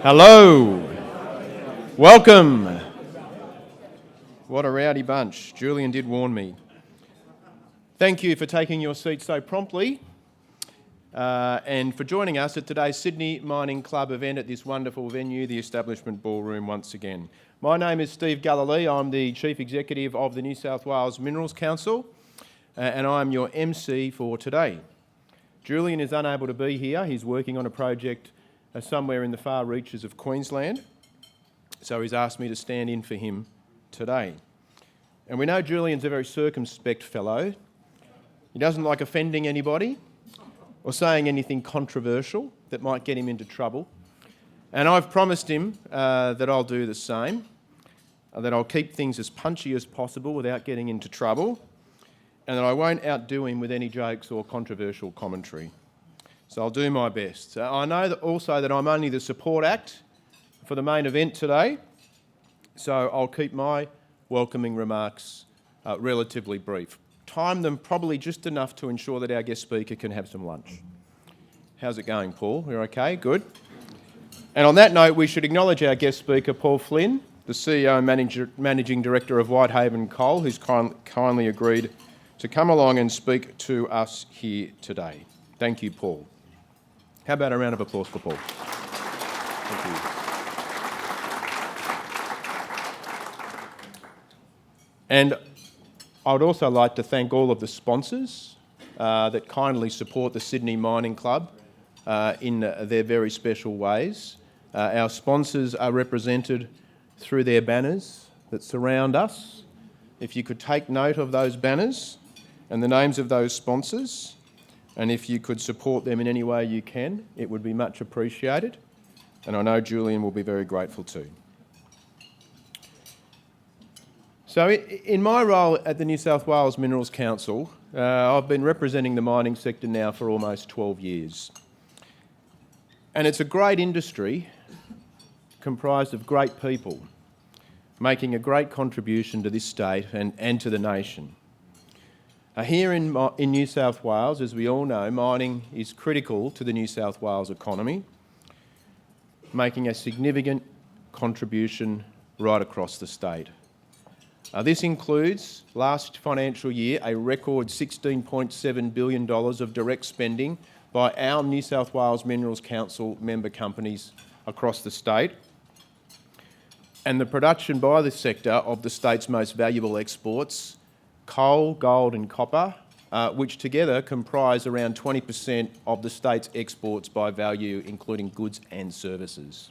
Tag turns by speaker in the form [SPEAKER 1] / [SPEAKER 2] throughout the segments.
[SPEAKER 1] Hello. Welcome. What a rowdy bunch. Julian did warn me. Thank you for taking your seat so promptly and for joining us at today's Sydney Mining Club event at this wonderful venue, the Establishment Ballroom, once again. My name is Steve Galilee. I'm the Chief Executive of the New South Wales Minerals Council and I'm your MC for today. Julian is unable to be here. He's working on a project somewhere in the far reaches of Queensland, so he's asked me to stand in for him today. And we know Julian's a very circumspect fellow. He doesn't like offending anybody or saying anything controversial that might get him into trouble. And I've promised him that I'll do the same, that I'll keep things as punchy as possible without getting into trouble, and that I won't outdo him with any jokes or controversial commentary. So I'll do my best. I know that also that I'm only the support act for the main event today, so I'll keep my welcoming remarks relatively brief. Time them probably just enough to ensure that our guest speaker can have some lunch. How's it going, Paul? You're okay? Good. And on that note, we should acknowledge our guest speaker, Paul Flynn, the CEO and Managing Director of Whitehaven Coal, who's kindly agreed to come along and speak to us here today. Thank you, Paul. How about a round of applause for Paul? Thank you. And I would also like to thank all of the sponsors that kindly support the Sydney Mining Club in their very special ways. Our sponsors are represented through their banners that surround us. If you could take note of those banners and the names of those sponsors, and if you could support them in any way you can, it would be much appreciated. And I know Julian will be very grateful too. So in my role at the New South Wales Minerals Council, I've been representing the mining sector now for almost 12 years. And it's a great industry comprised of great people making a great contribution to this state and to the nation. Here in New South Wales, as we all know, mining is critical to the New South Wales economy, making a significant contribution right across the state. This includes, last financial year, a record $16.7 billion of direct spending by our New South Wales Minerals Council member companies across the state, and the production by the sector of the state's most valuable exports, coal, gold and copper, which together comprise around 20% of the state's exports by value, including goods and services.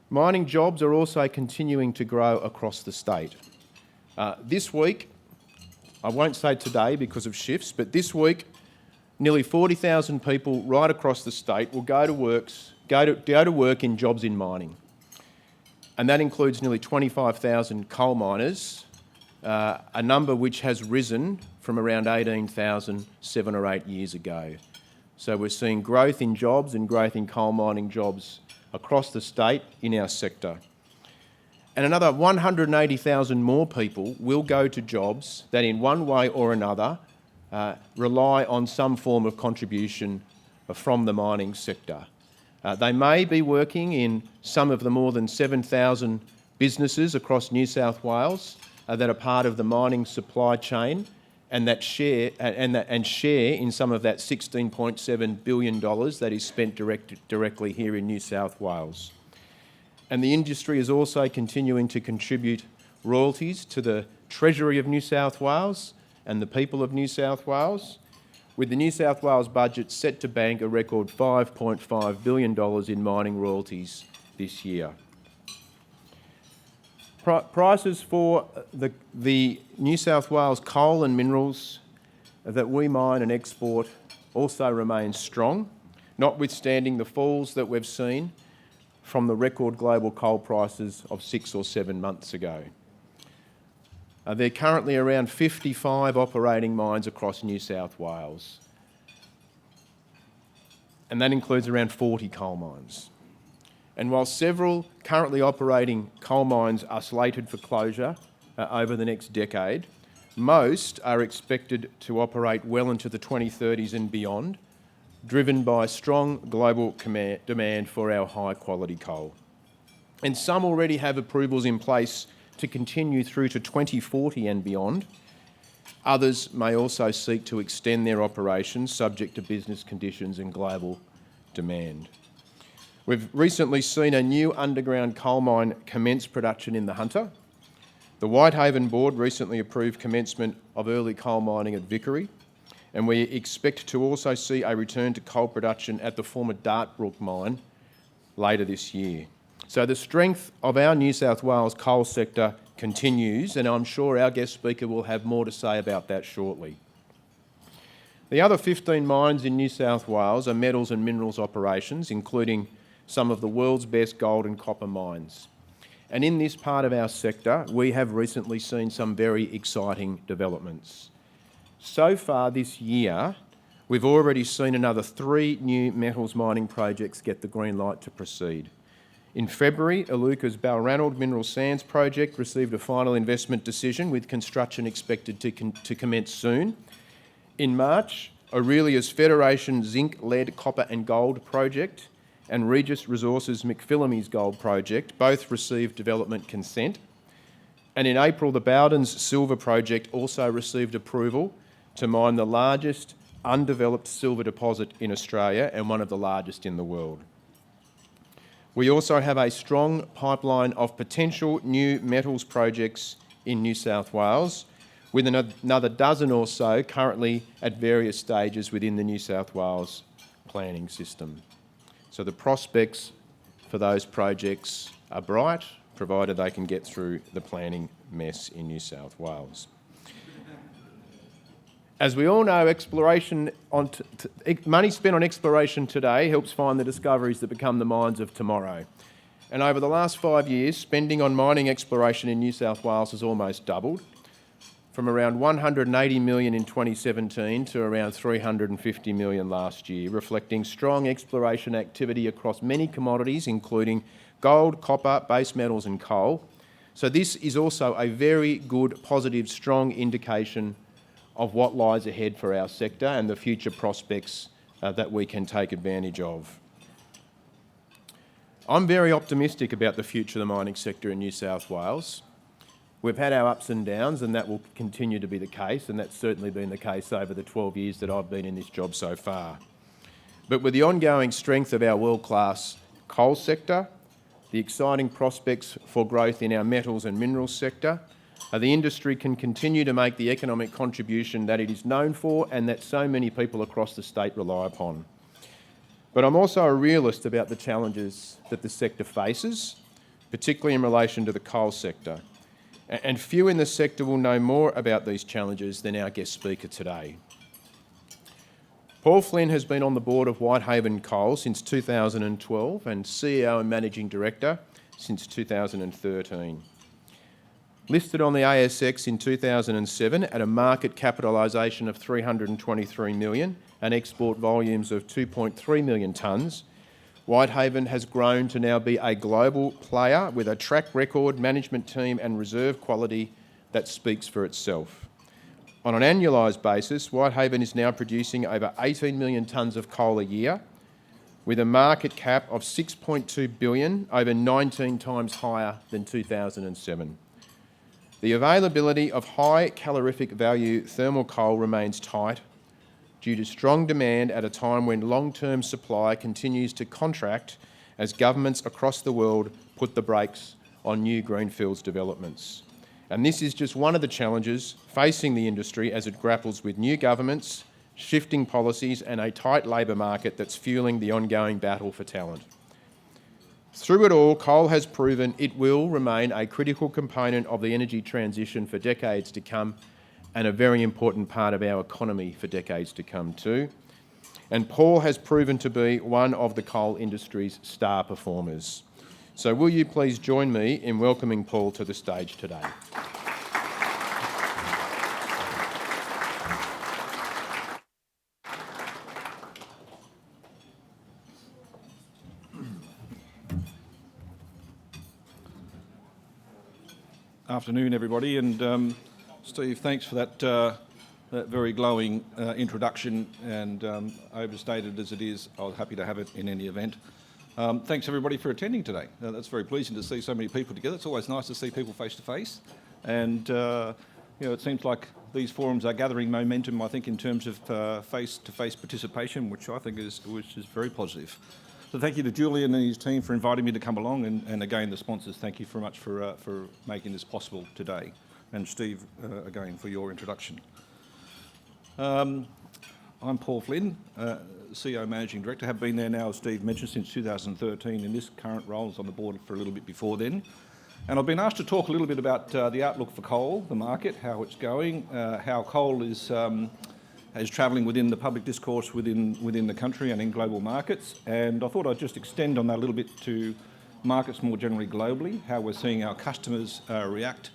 [SPEAKER 1] Mining jobs are also continuing to grow across the state. This week, I won't say today because of shifts, but this week, nearly 40,000 people right across the state will go to work in jobs in mining. And that includes nearly 25,000 coal miners, a number which has risen from around 18,000 7 or 8 years ago. So we're seeing growth in jobs and growth in coal mining jobs across the state in our sector. And another 180,000 more people will go to jobs that in one way or another rely on some form of contribution from the mining sector. They may be working in some of the more than 7,000 businesses across New South Wales that are part of the mining supply chain and that share in some of that $16.7 billion that is spent directly here in New South Wales. And the industry is also continuing to contribute royalties to the Treasury of New South Wales and the people of New South Wales, with the New South Wales budget set to bank a record $5.5 billion in mining royalties this year. Prices for the New South Wales coal and minerals that we mine and export also remain strong, notwithstanding the falls that we've seen from the record global coal prices of 6 or 7 months ago. There are currently around 55 operating mines across New South Wales, and that includes around 40 coal mines. And while several currently operating coal mines are slated for closure over the next decade, most are expected to operate well into the 2030s and beyond driven by strong global demand for our high-quality coal. And some already have approvals in place to continue through to 2040 and beyond. Others may also seek to extend their operations subject to business conditions and global demand. We've recently seen a new underground coal mine commence production in the Hunter. The Whitehaven board recently approved commencement of early coal mining at Vickery, and we expect to also see a return to coal production at the former Dartbrook mine later this year. So the strength of our New South Wales coal sector continues, and I'm sure our guest speaker will have more to say about that shortly. The other 15 mines in New South Wales are metals and minerals operations, including some of the world's best gold and copper mines. And in this part of our sector, we have recently seen some very exciting developments. So far this year, we've already seen another 3 new metals mining projects get the green light to proceed. In February, Iluka's Balranald Mineral Sands project received a final investment decision, with construction expected to commence soon. In March, Aurelia's Federation Zinc, Lead, Copper and Gold project and Regis Resources McPhillamys Gold project both received development consent. And in April, the Bowdens Silver project also received approval to mine the largest undeveloped silver deposit in Australia and one of the largest in the world. We also have a strong pipeline of potential new metals projects in New South Wales, with another dozen or so currently at various stages within the New South Wales planning system. So the prospects for those projects are bright, provided they can get through the planning mess in New South Wales. As we all know, money spent on exploration today helps find the discoveries that become the mines of tomorrow. And over the last 5 years, spending on mining exploration in New South Wales has almost doubled, from around 180 million in 2017 to around 350 million last year, reflecting strong exploration activity across many commodities, including gold, copper, base metals and coal. So this is also a very good, positive, strong indication of what lies ahead for our sector and the future prospects that we can take advantage of. I'm very optimistic about the future of the mining sector in New South Wales. We've had our ups and downs, and that will continue to be the case, and that's certainly been the case over the 12 years that I've been in this job so far. But with the ongoing strength of our world-class coal sector, the exciting prospects for growth in our metals and minerals sector, the industry can continue to make the economic contribution that it is known for and that so many people across the state rely upon. But I'm also a realist about the challenges that the sector faces, particularly in relation to the coal sector. And few in the sector will know more about these challenges than our guest speaker today. Paul Flynn has been on the board of Whitehaven Coal since 2012 and CEO and Managing Director since 2013. Listed on the ASX in 2007 at a market capitalisation of $323 million and export volumes of 2.3 million tonnes, Whitehaven has grown to now be a global player with a track record, management team and reserve quality that speaks for itself. On an annualised basis, Whitehaven is now producing over 18 million tonnes of coal a year, with a market cap of $6.2 billion, over 19 times higher than 2007. The availability of high calorific value thermal coal remains tight due to strong demand at a time when long-term supply continues to contract as governments across the world put the brakes on new greenfields developments. And this is just one of the challenges facing the industry as it grapples with new governments, shifting policies and a tight labour market that's fueling the ongoing battle for talent. Through it all, coal has proven it will remain a critical component of the energy transition for decades to come, and a very important part of our economy for decades to come too. And Paul has proven to be one of the coal industry's star performers. So will you please join me in welcoming Paul to the stage today?
[SPEAKER 2] Afternoon, everybody, and Steve, thanks for that that very glowing introduction, and overstated as it is, I was happy to have it in any event. Thanks everybody for attending today. That's very pleasing to see so many people together. It's always nice to see people face to face, and it seems like these forums are gathering momentum, I think, in terms of face-to-face participation, which I think is very positive. So thank you to Julian and his team for inviting me to come along, and again the sponsors, thank you very much for making this possible today, and Steve again for your introduction. I'm Paul Flynn, CEO Managing Director. Have been there now, as Steve mentioned, since 2013 in this current role. I was on the board for a little bit before then. And I've been asked to talk a little bit about the outlook for coal, the market, how it's going, how coal is travelling within the public discourse within the country and in global markets. And I thought I'd just extend on that a little bit to markets more generally globally, how we're seeing our customers react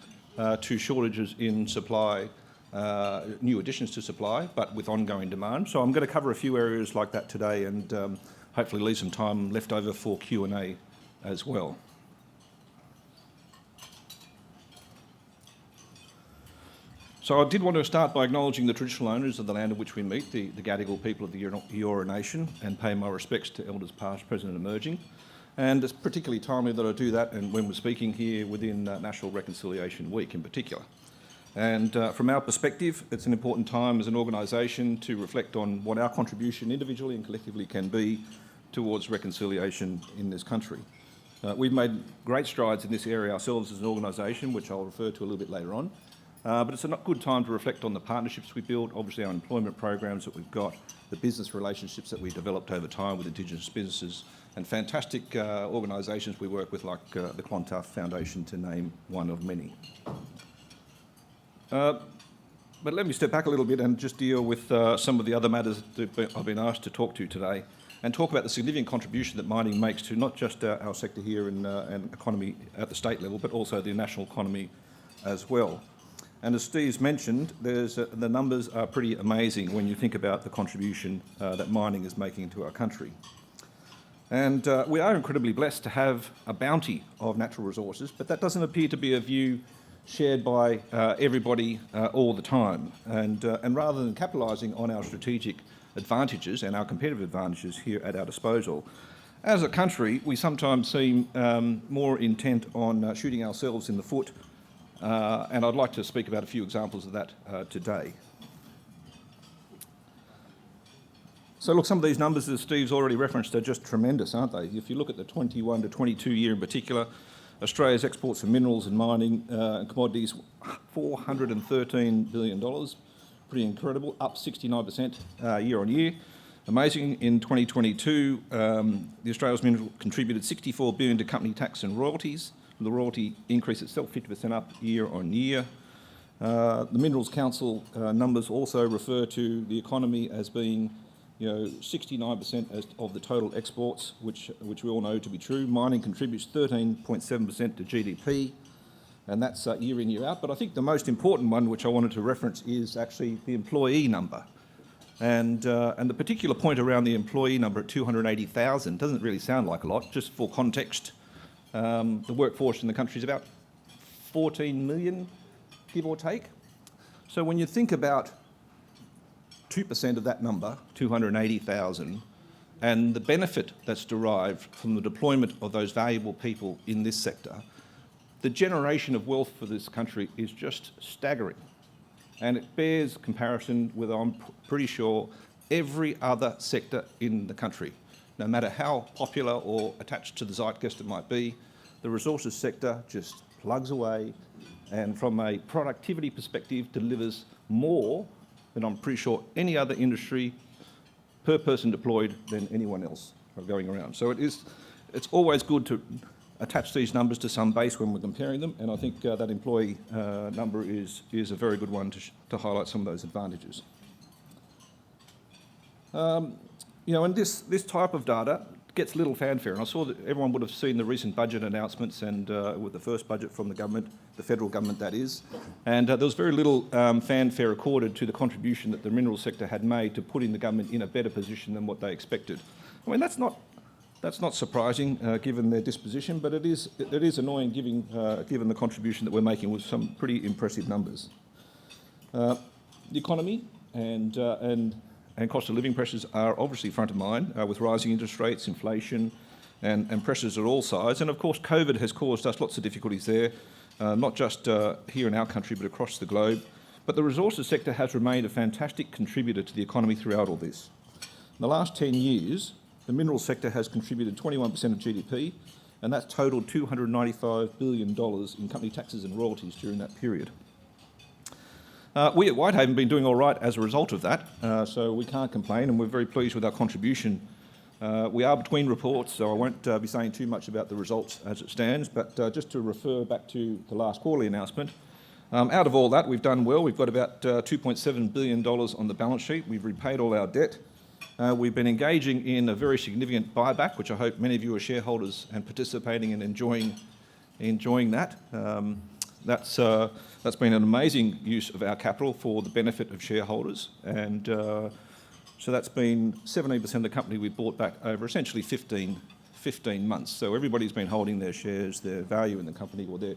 [SPEAKER 2] to shortages in supply, new additions to supply, but with ongoing demand. So I'm going to cover a few areas like that today, and hopefully leave some time left over for Q&A as well. So I did want to start by acknowledging the traditional owners of the land on which we meet, the Gadigal people of the Eora Nation, and pay my respects to elders past, present and emerging. And it's particularly timely that I do that, and when we're speaking here within National Reconciliation Week in particular. And from our perspective, it's an important time as an organisation to reflect on what our contribution individually and collectively can be towards reconciliation in this country. We've made great strides in this area ourselves as an organisation, which I'll refer to a little bit later on. But it's a good time to reflect on the partnerships we built, obviously our employment programs that we've got, the business relationships that we developed over time with Indigenous businesses, and fantastic organisations we work with, like the Clontarf Foundation, to name one of many. But let me step back a little bit and just deal with some of the other matters that I've been asked to talk to today, and talk about the significant contribution that mining makes to not just our sector here and economy at the state level, but also the national economy as well. And as Steve's mentioned, the numbers are pretty amazing when you think about the contribution that mining is making to our country. And we are incredibly blessed to have a bounty of natural resources, but that doesn't appear to be a view shared by everybody all the time. And rather than capitalising on our strategic advantages and our competitive advantages here at our disposal, as a country, we sometimes seem more intent on shooting ourselves in the foot, and I'd like to speak about a few examples of that today. So look, some of these numbers that Steve's already referenced are just tremendous, aren't they? If you look at the 21 to 22 year in particular, Australia's exports of minerals and mining and commodities, $413 billion, pretty incredible, up 69% year on year. Amazing, in 2022, the Australia's minerals contributed $64 billion to company tax and royalties. The royalty increase itself 50% up year on year. The Minerals Council numbers also refer to the economy as being 69% of the total exports, which we all know to be true. Mining contributes 13.7% to GDP, and that's year in, year out. But I think the most important one, which I wanted to reference, is actually the employee number. And the particular point around the employee number at 280,000 doesn't really sound like a lot. Just for context, the workforce in the country is about 14 million, give or take. So when you think about 2% of that number, 280,000, and the benefit that's derived from the deployment of those valuable people in this sector, the generation of wealth for this country is just staggering. And it bears comparison with, I'm pretty sure, every other sector in the country. No matter how popular or attached to the zeitgeist it might be, the resources sector just plugs away, and from a productivity perspective delivers more than I'm pretty sure any other industry per person deployed than anyone else going around. So it's always good to attach these numbers to some base when we're comparing them, and I think that employee number is a very good one to highlight some of those advantages. And this type of data gets little fanfare, and I saw that everyone would have seen the recent budget announcements and with the first budget from the government, the federal government that is, and there was very little fanfare accorded to the contribution that the mineral sector had made to putting the government in a better position than what they expected. I mean, that's not surprising given their disposition, but it is annoying given the contribution that we're making with some pretty impressive numbers. The economy and cost of living pressures are obviously front of mind with rising interest rates, inflation, and pressures at all sides. And of course, COVID has caused us lots of difficulties there, not just here in our country, but across the globe. But the resources sector has remained a fantastic contributor to the economy throughout all this. In the last 10 years, the minerals sector has contributed 21% of GDP, and that's totaled $295 billion in company taxes and royalties during that period. We at Whitehaven have been doing all right as a result of that, so we can't complain, and we're very pleased with our contribution. We are between reports, so I won't be saying too much about the results as it stands, but just to refer back to the last quarterly announcement, out of all that, we've done well. We've got about $2.7 billion on the balance sheet. We've repaid all our debt. We've been engaging in a very significant buyback, which I hope many of you are shareholders and participating and enjoying that. That's been an amazing use of our capital for the benefit of shareholders, and so that's been 17% of the company we bought back over essentially 15 months. So everybody's been holding their shares, their value in the company, or their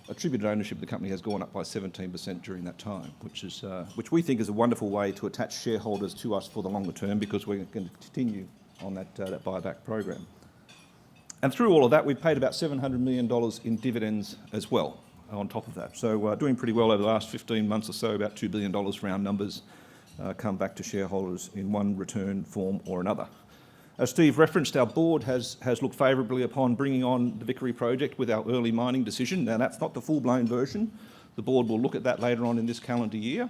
[SPEAKER 2] attributed ownership of the company has gone up by 17% during that time, which we think is a wonderful way to attach shareholders to us for the longer term, because we're going to continue on that buyback program. And through all of that, we've paid about $700 million in dividends as well on top of that. So doing pretty well over the last 15 months or so, about $2 billion round numbers come back to shareholders in one return form or another. As Steve referenced, our board has looked favourably upon bringing on the Vickery project with our early mining decision. Now, that's not the full-blown version. The board will look at that later on in this calendar year.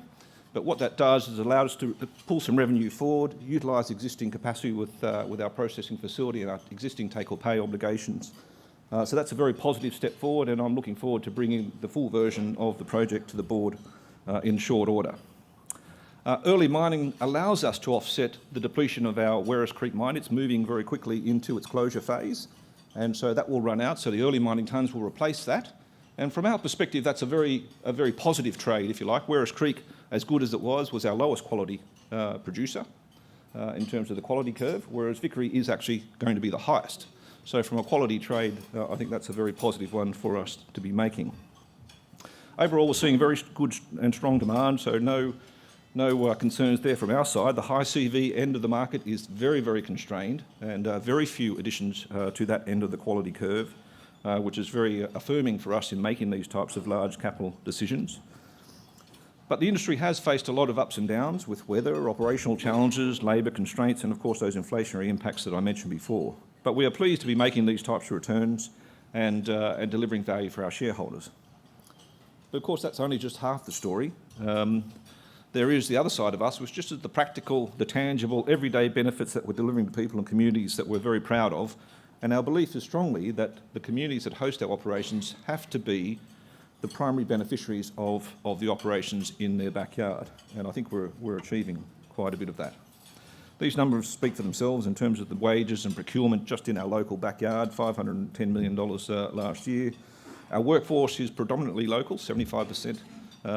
[SPEAKER 2] But what that does is allow us to pull some revenue forward, utilise existing capacity with our processing facility and our existing take-or-pay obligations. So that's a very positive step forward, and I'm looking forward to bringing the full version of the project to the board in short order. Early mining allows us to offset the depletion of our Werris Creek mine. It's moving very quickly into its closure phase, and so that will run out. So the early mining tonnes will replace that. And from our perspective, that's a very positive trade, if you like. Werris Creek, as good as it was our lowest quality producer in terms of the quality curve, whereas Vickery is actually going to be the highest. So from a quality trade, I think that's a very positive one for us to be making. Overall, we're seeing very good and strong demand, so no concerns there from our side. The high CV end of the market is very constrained, and very few additions to that end of the quality curve, which is very affirming for us in making these types of large capital decisions. But the industry has faced a lot of ups and downs with weather, operational challenges, labour constraints, and of course those inflationary impacts that I mentioned before. But we are pleased to be making these types of returns and delivering value for our shareholders. But of course that's only just half the story. There is the other side of us, which just is the practical, the tangible, everyday benefits that we're delivering to people and communities that we're very proud of. And our belief is strongly that the communities that host our operations have to be the primary beneficiaries of the operations in their backyard. And I think we're achieving quite a bit of that. These numbers speak for themselves in terms of the wages and procurement just in our local backyard, $510 million last year. Our workforce is predominantly local, 75%.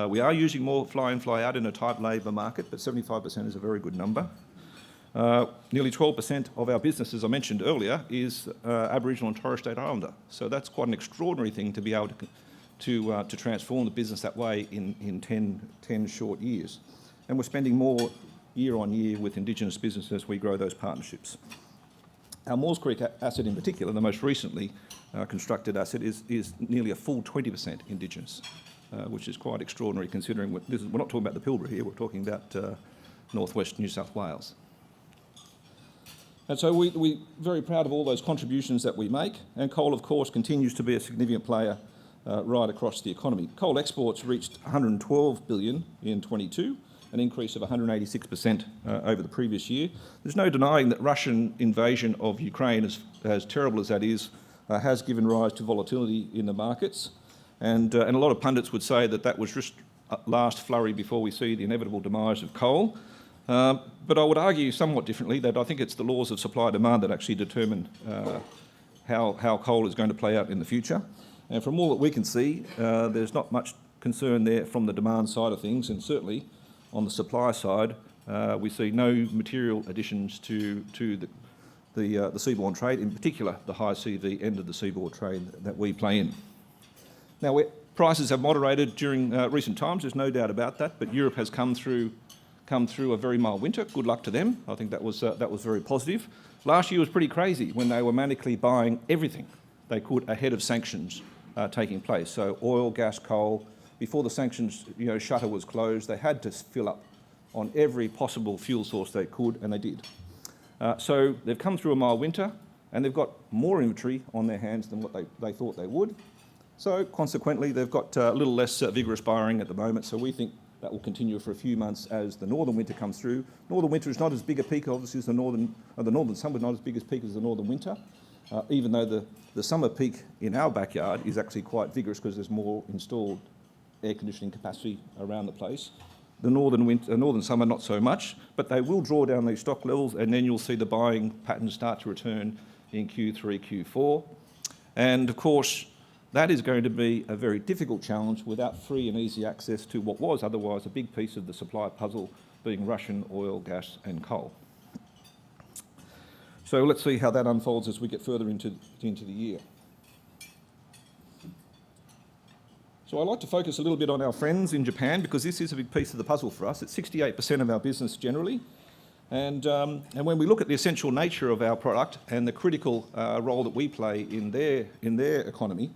[SPEAKER 2] We are using more fly-in, fly-out in a tight labour market, but 75% is a very good number. Nearly 12% of our business, as I mentioned earlier, is Aboriginal and Torres Strait Islander. So that's quite an extraordinary thing to be able to transform the business that way in 10 short years. And we're spending more year on year with Indigenous businesses as we grow those partnerships. Our Moores Creek asset in particular, the most recently constructed asset, is nearly a full 20% Indigenous, which is quite extraordinary considering we're not talking about the Pilbara here, we're talking about northwest New South Wales. And so we're very proud of all those contributions that we make, and coal, of course, continues to be a significant player right across the economy. Coal exports reached $112 billion in 22, an increase of 186% over the previous year. There's no denying that Russian invasion of Ukraine, as terrible as that is, has given rise to volatility in the markets. And a lot of pundits would say that was just a last flurry before we see the inevitable demise of coal. But I would argue somewhat differently that I think it's the laws of supply and demand that actually determine how coal is going to play out in the future. And from all that we can see, there's not much concern there from the demand side of things, and certainly on the supply side, we see no material additions to the seaborne trade, in particular the high CV end of the seaborne trade that we play in. Now, we're Prices have moderated during recent times, there's no doubt about that, but Europe has come through a very mild winter. Good luck to them. I think that was very positive. Last year was pretty crazy when they were manically buying everything they could ahead of sanctions taking place. So oil, gas, coal. Before the sanctions shutter was closed, they had to fill up on every possible fuel source they could, and they did. So they've come through a mild winter, and they've got more inventory on their hands than what they thought they would. So consequently, they've got a little less vigorous buying at the moment. So we think that will continue for a few months as the northern winter comes through. Northern winter is not as big a peak, obviously, as the northern summer is not as big a peak as the northern winter, even though the summer peak in our backyard is actually quite vigorous because there's more installed air conditioning capacity around the place. The northern summer, not so much, but they will draw down these stock levels, and then you'll see the buying patterns start to return in Q3, Q4. And of course, that is going to be a very difficult challenge without free and easy access to what was otherwise a big piece of the supply puzzle, being Russian oil, gas and coal. So let's see how that unfolds as we get further into the year. So I'd like to focus a little bit on our friends in Japan, because this is a big piece of the puzzle for us. It's 68% of our business generally. And when we look at the essential nature of our product and the critical role that we play in their economy,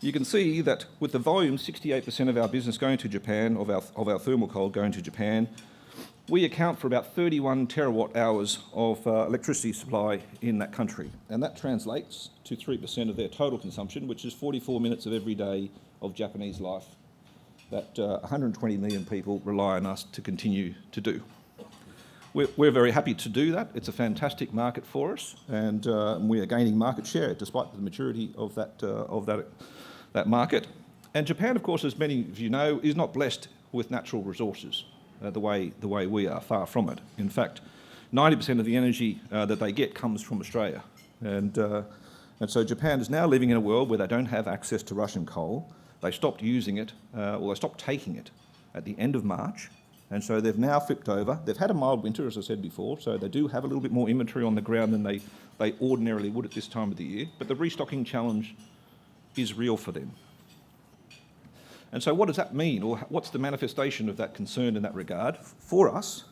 [SPEAKER 2] you can see that with the volume, 68% of our business going to Japan, of our thermal coal going to Japan, we account for about 31 terawatt hours of electricity supply in that country. And that translates to 3% of their total consumption, which is 44 minutes of every day of Japanese life that 120 million people rely on us to continue to do. We're very happy to do that. It's a fantastic market for us, and we are gaining market share despite the maturity of that market. And Japan, of course, as many of you know, is not blessed with natural resources the way we are, far from it. In fact, 90% of the energy that they get comes from Australia. And so Japan is now living in a world where they don't have access to Russian coal. They stopped using it, or they stopped taking it at the end of March. And so they've now flipped over. They've had a mild winter, as I said before, so they do have a little bit more inventory on the ground than they ordinarily would at this time of the year. But the restocking challenge is real for them. And so what does that mean, or what's the manifestation of that concern in that regard? For us,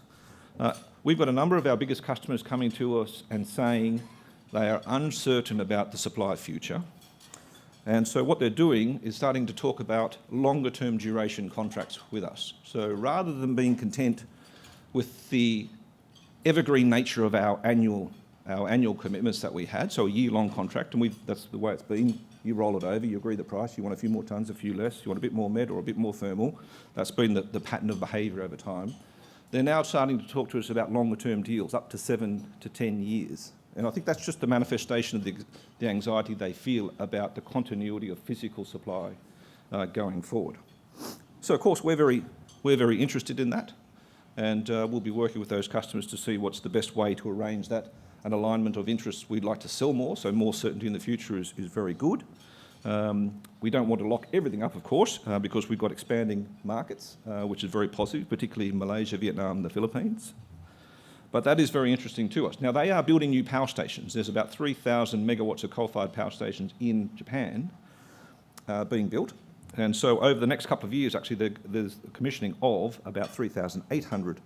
[SPEAKER 2] we've got a number of our biggest customers coming to us and saying they are uncertain about the supply future. And so what they're doing is starting to talk about longer term duration contracts with us. So rather than being content with the evergreen nature of our annual commitments that we had, so a year-long contract, and that's the way it's been. You roll it over, you agree the price, you want a few more tonnes, a few less, you want a bit more met or a bit more thermal. That's been the pattern of behaviour over time. They're now starting to talk to us about longer term deals, up to 7 to 10 years. And I think that's just the manifestation of the anxiety they feel about the continuity of physical supply going forward. So of course we're very interested in that, and we'll be working with those customers to see what's the best way to arrange that. An alignment of interests. We'd like to sell more, so more certainty in the future is very good. We don't want to lock everything up, of course, because we've got expanding markets, which is very positive, particularly Malaysia, Vietnam, the Philippines. But that is very interesting to us. Now, they are building new power stations. There's about 3,000 megawatts of coal-fired power stations in Japan being built. And so over the next couple of years, actually, there's the commissioning of about 3,800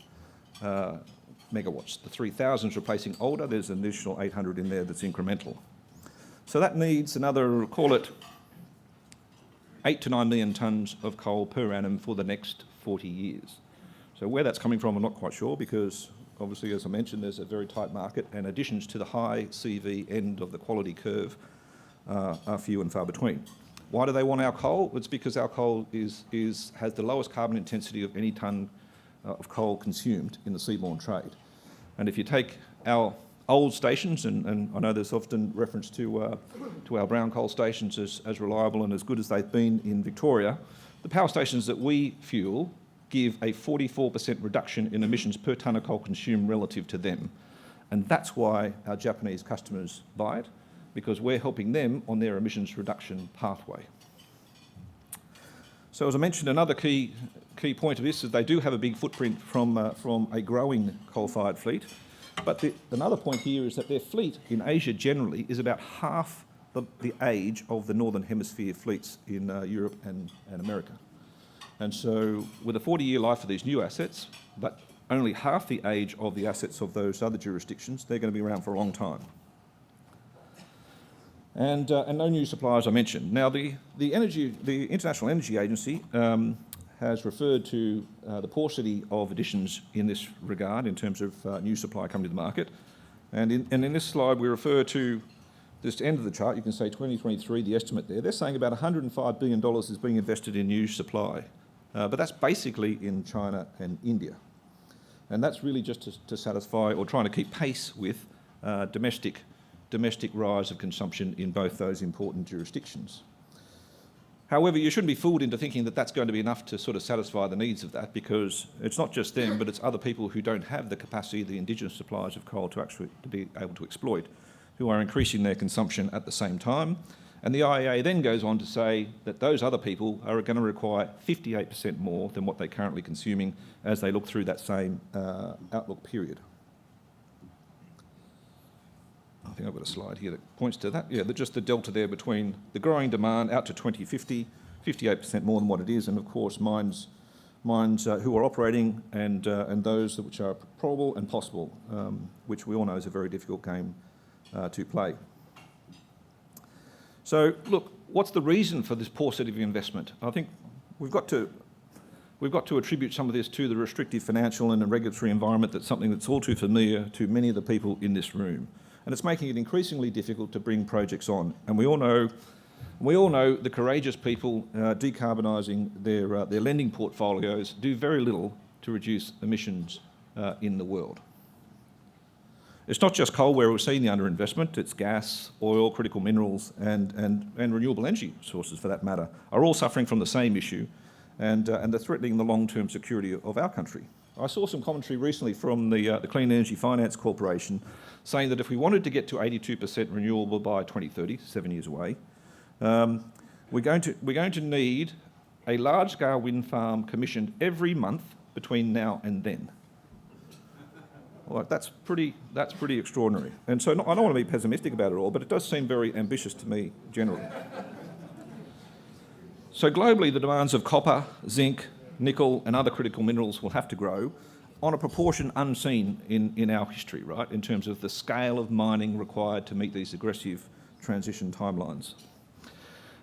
[SPEAKER 2] megawatts. The 3,000 is replacing older. There's an additional 800 in there that's incremental. So that needs another, call it, 8 to 9 million tonnes of coal per annum for the next 40 years. So where that's coming from, I'm not quite sure, because obviously, as I mentioned, there's a very tight market, and additions to the high CV end of the quality curve are few and far between. Why do they want our coal? It's because our coal has the lowest carbon intensity of any tonne of coal consumed in the seaborne trade. And if you take our old stations, and I know there's often reference to our brown coal stations as reliable and as good as they've been in Victoria, the power stations that we fuel give a 44% reduction in emissions per tonne of coal consumed relative to them. And that's why our Japanese customers buy it, because we're helping them on their emissions reduction pathway. So as I mentioned, another key point of this is they do have a big footprint from a growing coal-fired fleet. But another point here is that their fleet in Asia generally is about half the age of the Northern Hemisphere fleets in Europe and America. And so with a 40-year life for these new assets, but only half the age of the assets of those other jurisdictions, they're going to be around for a long time. And no new supply, as I mentioned. Now, the International Energy Agency has referred to the paucity of additions in this regard in terms of new supply coming to the market. And in this slide, we refer to this end of the chart. You can say 2023, the estimate there. They're saying about $105 billion is being invested in new supply. But that's basically in China and India. And that's really just to satisfy or trying to keep pace with domestic rise of consumption in both those important jurisdictions. However, you shouldn't be fooled into thinking that that's going to be enough to sort of satisfy the needs of that, because it's not just them, but it's other people who don't have the capacity, the indigenous suppliers of coal to be able to exploit, who are increasing their consumption at the same time. And the IEA then goes on to say that those other people are going to require 58% more than what they're currently consuming as they look through that same outlook period. I think I've got a slide here that points to that. Yeah, just the delta there between the growing demand out to 2050, 58% more than what it is, and of course mines who are operating and those which are probable and possible, which we all know is a very difficult game to play. So look, what's the reason for this paucity of investment? I think we've got to attribute some of this to the restrictive financial and the regulatory environment. That's something that's all too familiar to many of the people in this room. And it's making it increasingly difficult to bring projects on. And we all know the courageous people decarbonising their lending portfolios do very little to reduce emissions in the world. It's not just coal where we're seeing the underinvestment, it's gas, oil, critical minerals and renewable energy sources for that matter, are all suffering from the same issue and they're threatening the long-term security of our country. I saw some commentary recently from the Clean Energy Finance Corporation saying that if we wanted to get to 82% renewable by 2030, 7 years away, we're going to need a large-scale wind farm commissioned every month between now and then. Well, that's pretty extraordinary. And so I don't want to be pessimistic about it all, but it does seem very ambitious to me generally. So globally, the demands of copper, zinc, nickel and other critical minerals will have to grow on a proportion unseen in our history, right, in terms of the scale of mining required to meet these aggressive transition timelines.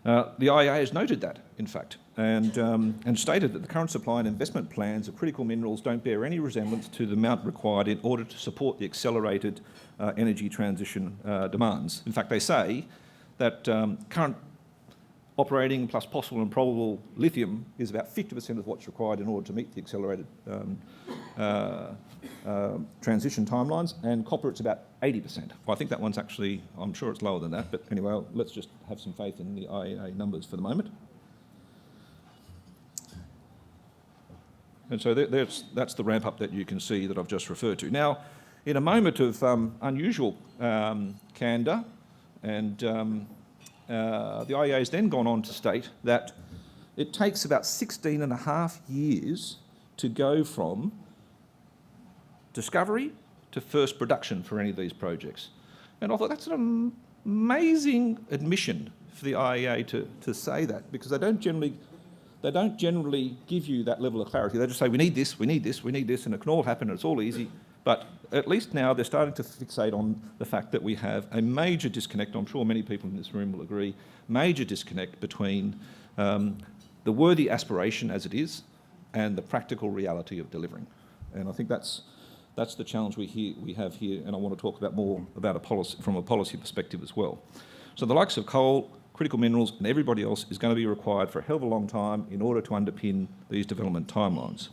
[SPEAKER 2] The IEA has noted that, in fact, and stated that the current supply and investment plans of critical minerals don't bear any resemblance to the amount required in order to support the accelerated energy transition demands. In fact, they say that current operating plus possible and probable lithium is about 50% of what's required in order to meet the accelerated transition timelines, and copper it's about 80%. Well, I think that one's actually, I'm sure it's lower than that, but anyway, let's just have some faith in the IEA numbers for the moment. And so that's the ramp up that you can see that I've just referred to. Now, in a moment of unusual candour and the IEA has then gone on to state that it takes about 16 and a half years to go from discovery to first production for any of these projects. And I thought that's an amazing admission for the IEA to say that, because they don't generally give you that level of clarity. They just say, we need this, we need this, we need this, and it can all happen and it's all easy. But at least now they're starting to fixate on the fact that we have a major disconnect, I'm sure many people in this room will agree, major disconnect between the worthy aspiration as it is and the practical reality of delivering. And I think that's the challenge we have here, and I want to talk about more about a policy, from a policy perspective as well. So the likes of coal, critical minerals and everybody else is going to be required for a hell of a long time in order to underpin these development timelines.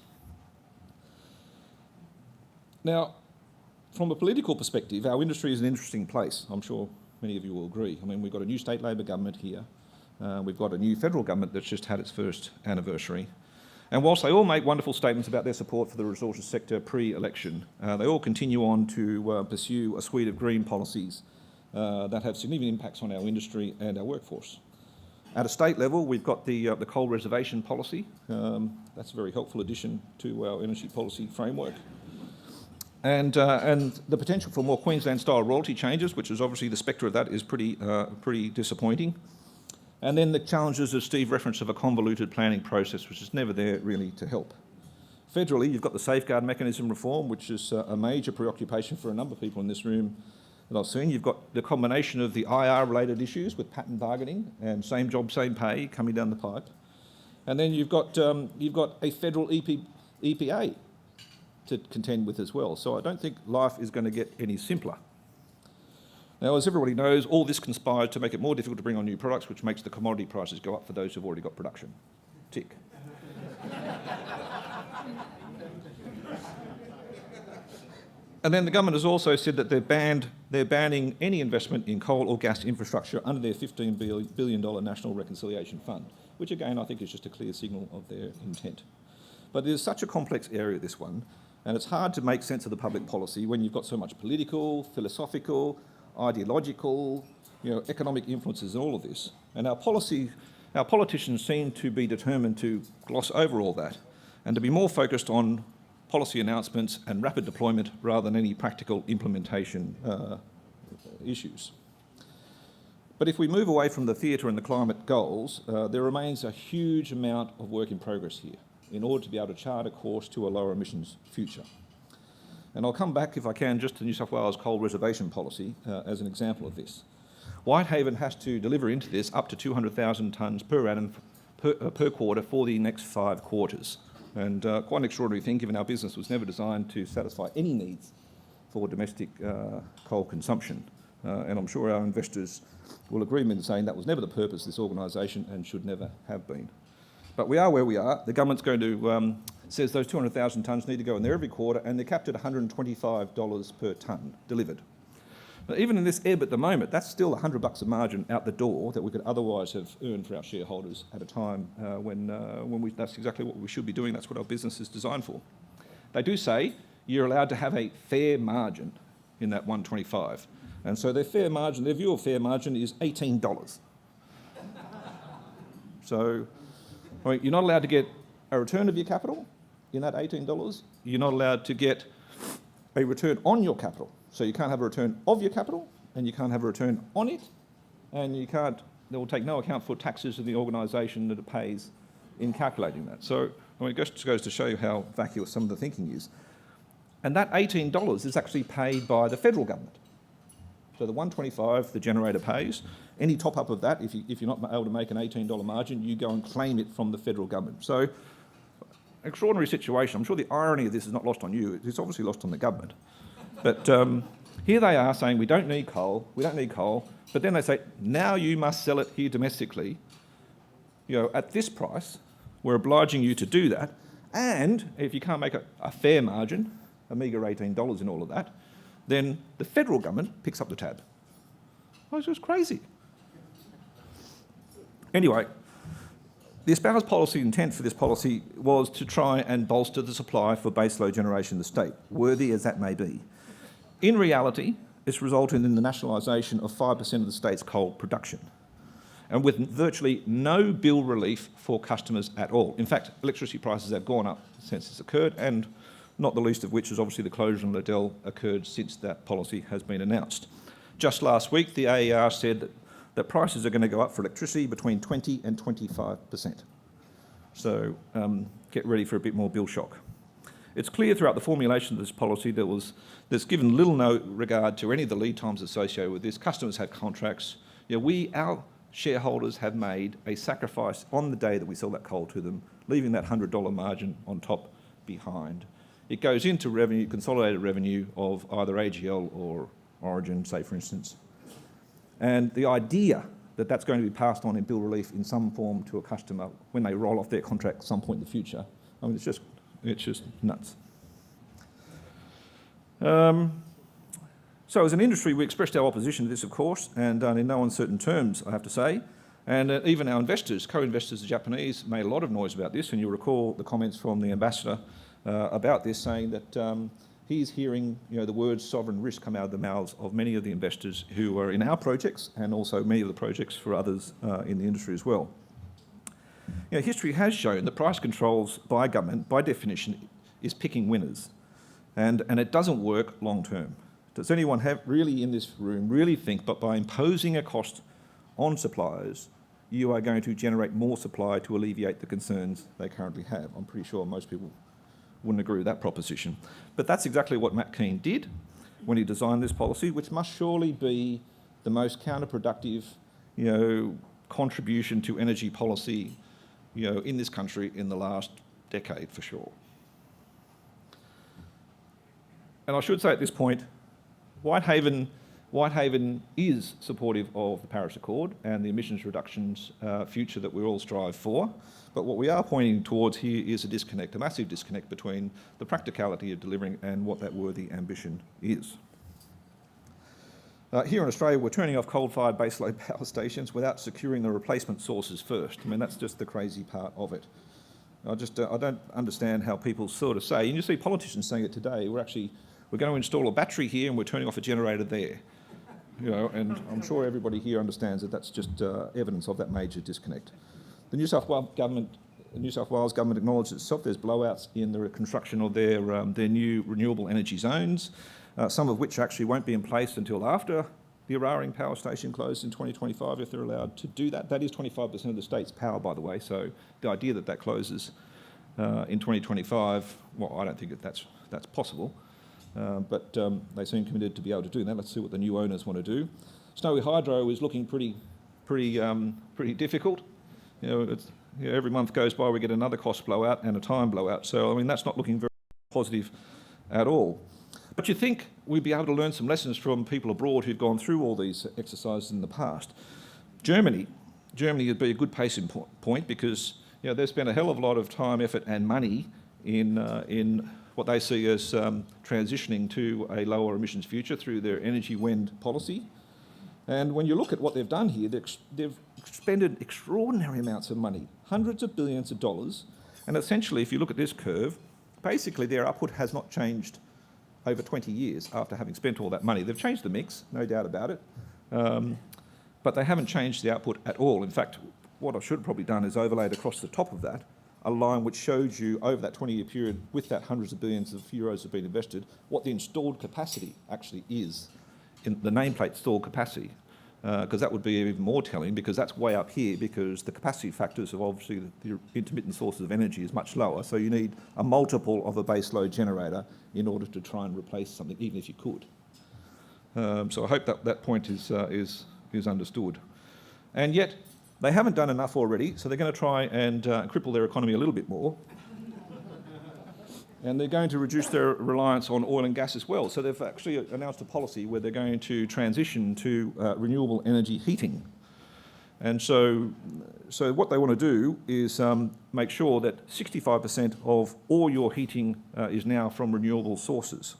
[SPEAKER 2] Now, from a political perspective, our industry is an interesting place. I'm sure many of you will agree. I mean, we've got a new state Labor government here. We've got a new federal government that's just had its first anniversary. And whilst they all make wonderful statements about their support for the resources sector pre-election, they all continue on to pursue a suite of green policies that have significant impacts on our industry and our workforce. At a state level, we've got the coal reservation policy. That's a very helpful addition to our energy policy framework. And the potential for more Queensland-style royalty changes, which is obviously the spectre of that, is pretty disappointing. And then the challenges, as Steve referenced, of a convoluted planning process, which is never there really to help. Federally, you've got the safeguard mechanism reform, which is a major preoccupation for a number of people in this room that I've seen. You've got the combination of the IR-related issues with patent bargaining and same job, same pay coming down the pipe. And then you've got a federal EPA to contend with as well. So I don't think life is going to get any simpler. Now, as everybody knows, all this conspires to make it more difficult to bring on new products, which makes the commodity prices go up for those who've already got production. Tick. And then the government has also said that they're banning any investment in coal or gas infrastructure under their $15 billion National Reconciliation Fund, which again I think is just a clear signal of their intent. But it is such a complex area, this one, and it's hard to make sense of the public policy when you've got so much political, philosophical, ideological, economic influences in all of this. And our politicians seem to be determined to gloss over all that and to be more focused on policy announcements and rapid deployment rather than any practical implementation issues. But if we move away from the theatre and the climate goals, there remains a huge amount of work in progress here in order to be able to chart a course to a lower emissions future. And I'll come back, if I can, just to New South Wales coal reservation policy as an example of this. Whitehaven has to deliver into this up to 200,000 tonnes per annum per quarter for the next 5 quarters. And quite an extraordinary thing, given our business was never designed to satisfy any needs for domestic coal consumption. And I'm sure our investors will agree with me in saying that was never the purpose of this organisation and should never have been. But we are where we are. The government's going to, says those 200,000 tonnes need to go in there every quarter, and they're capped at $125 per tonne delivered. But even in this ebb at the moment, that's still $100 a margin out the door that we could otherwise have earned for our shareholders at a time when that's exactly what we should be doing. That's what our business is designed for. They do say you're allowed to have a fair margin in that 125. And so their fair margin, their view of fair margin is $18. So you're not allowed to get a return of your capital in that $18. You're not allowed to get a return on your capital. So you can't have a return of your capital, and you can't have a return on it, and they will take no account for taxes of the organisation that it pays in calculating that. So it just goes to show you how vacuous some of the thinking is. And that $18 is actually paid by the federal government. So the 125 the generator pays, any top up of that, if you're not able to make an $18 margin, you go and claim it from the federal government. So extraordinary situation. I'm sure the irony of this is not lost on you. It's obviously lost on the government. But here they are saying we don't need coal, but then they say, now you must sell it here domestically, at this price. We're obliging you to do that. And if you can't make a fair margin, a meagre $18 in all of that, then the federal government picks up the tab. Oh, it's just crazy. Anyway, the espoused policy intent for this policy was to try and bolster the supply for baseload generation in the state, worthy as that may be. In reality, it's resulted in the nationalisation of 5% of the state's coal production, and with virtually no bill relief for customers at all. In fact, electricity prices have gone up since this occurred, and not the least of which is obviously the closure of Liddell occurred since that policy has been announced. Just last week, the AER said that prices are going to go up for electricity between 20 and 25%. So get ready for a bit more bill shock. It's clear throughout the formulation of this policy there's given little no regard to any of the lead times associated with this. Customers have contracts. Our shareholders have made a sacrifice on the day that we sell that coal to them, leaving that $100 margin on top behind. It goes into revenue, consolidated revenue of either AGL or Origin, say for instance. And the idea that that's going to be passed on in bill relief in some form to a customer when they roll off their contract at some point in the future, it's just nuts. So as an industry, we expressed our opposition to this, of course, and in no uncertain terms, I have to say. And even our investors, co-investors, the Japanese, made a lot of noise about this, and you'll recall the comments from the ambassador about this, saying that he's hearing the words sovereign risk come out of the mouths of many of the investors who are in our projects and also many of the projects for others in the industry as well. History has shown that price controls by government, by definition, is picking winners. And it doesn't work long term. Does anyone really in this room really think that by imposing a cost on suppliers, you are going to generate more supply to alleviate the concerns they currently have? I'm pretty sure most people wouldn't agree with that proposition. But that's exactly what Matt Keane did when he designed this policy, which must surely be the most counterproductive, contribution to energy policy, in this country in the last decade for sure. And I should say at this point, Whitehaven is supportive of the Paris Accord and the emissions reductions future that we all strive for. But what we are pointing towards here is a disconnect, a massive disconnect between the practicality of delivering and what that worthy ambition is. Here in Australia, we're turning off coal-fired baseload power stations without securing the replacement sources first. I mean, that's just the crazy part of it. I don't understand how people sort of say, and you see politicians saying it today, we're going to install a battery here and we're turning off a generator there. And I'm sure everybody here understands that that's just evidence of that major disconnect. The New South Wales government acknowledges itself there's blowouts in the construction of their new renewable energy zones, some of which actually won't be in place until after the Eraring power station closes in 2025, if they're allowed to do that. That is 25% of the state's power, by the way, so the idea that closes in 2025, well, I don't think that's possible. But they seem committed to be able to do that. Let's see what the new owners want to do. Snowy Hydro is looking pretty difficult. Every month goes by, we get another cost blowout and a time blowout. So, I mean, that's not looking very positive at all. But you'd think we'd be able to learn some lessons from people abroad who've gone through all these exercises in the past. Germany would be a good case in point because they've spent a hell of a lot of time, effort and money in what they see as transitioning to a lower emissions future through their energy wind policy. And when you look at what they've done here, they've expended extraordinary amounts of money, hundreds of billions of dollars, and essentially, if you look at this curve, basically their output has not changed over 20 years after having spent all that money. They've changed the mix, no doubt about it, but they haven't changed the output at all. In fact, what I should have probably done is overlaid across the top of that a line which shows you over that 20-year period, with that hundreds of billions of euros have been invested, what the installed capacity actually is, in the nameplate installed capacity, because that would be even more telling, because that's way up here, because the capacity factors of obviously the intermittent sources of energy is much lower, so you need a multiple of a baseload generator in order to try and replace something, even if you could. So I hope that point is understood. And yet, they haven't done enough already, so they're going to try and cripple their economy a little bit more. And they're going to reduce their reliance on oil and gas as well. So they've actually announced a policy where they're going to transition to renewable energy heating. And so what they want to do is make sure that 65% of all your heating is now from renewable sources.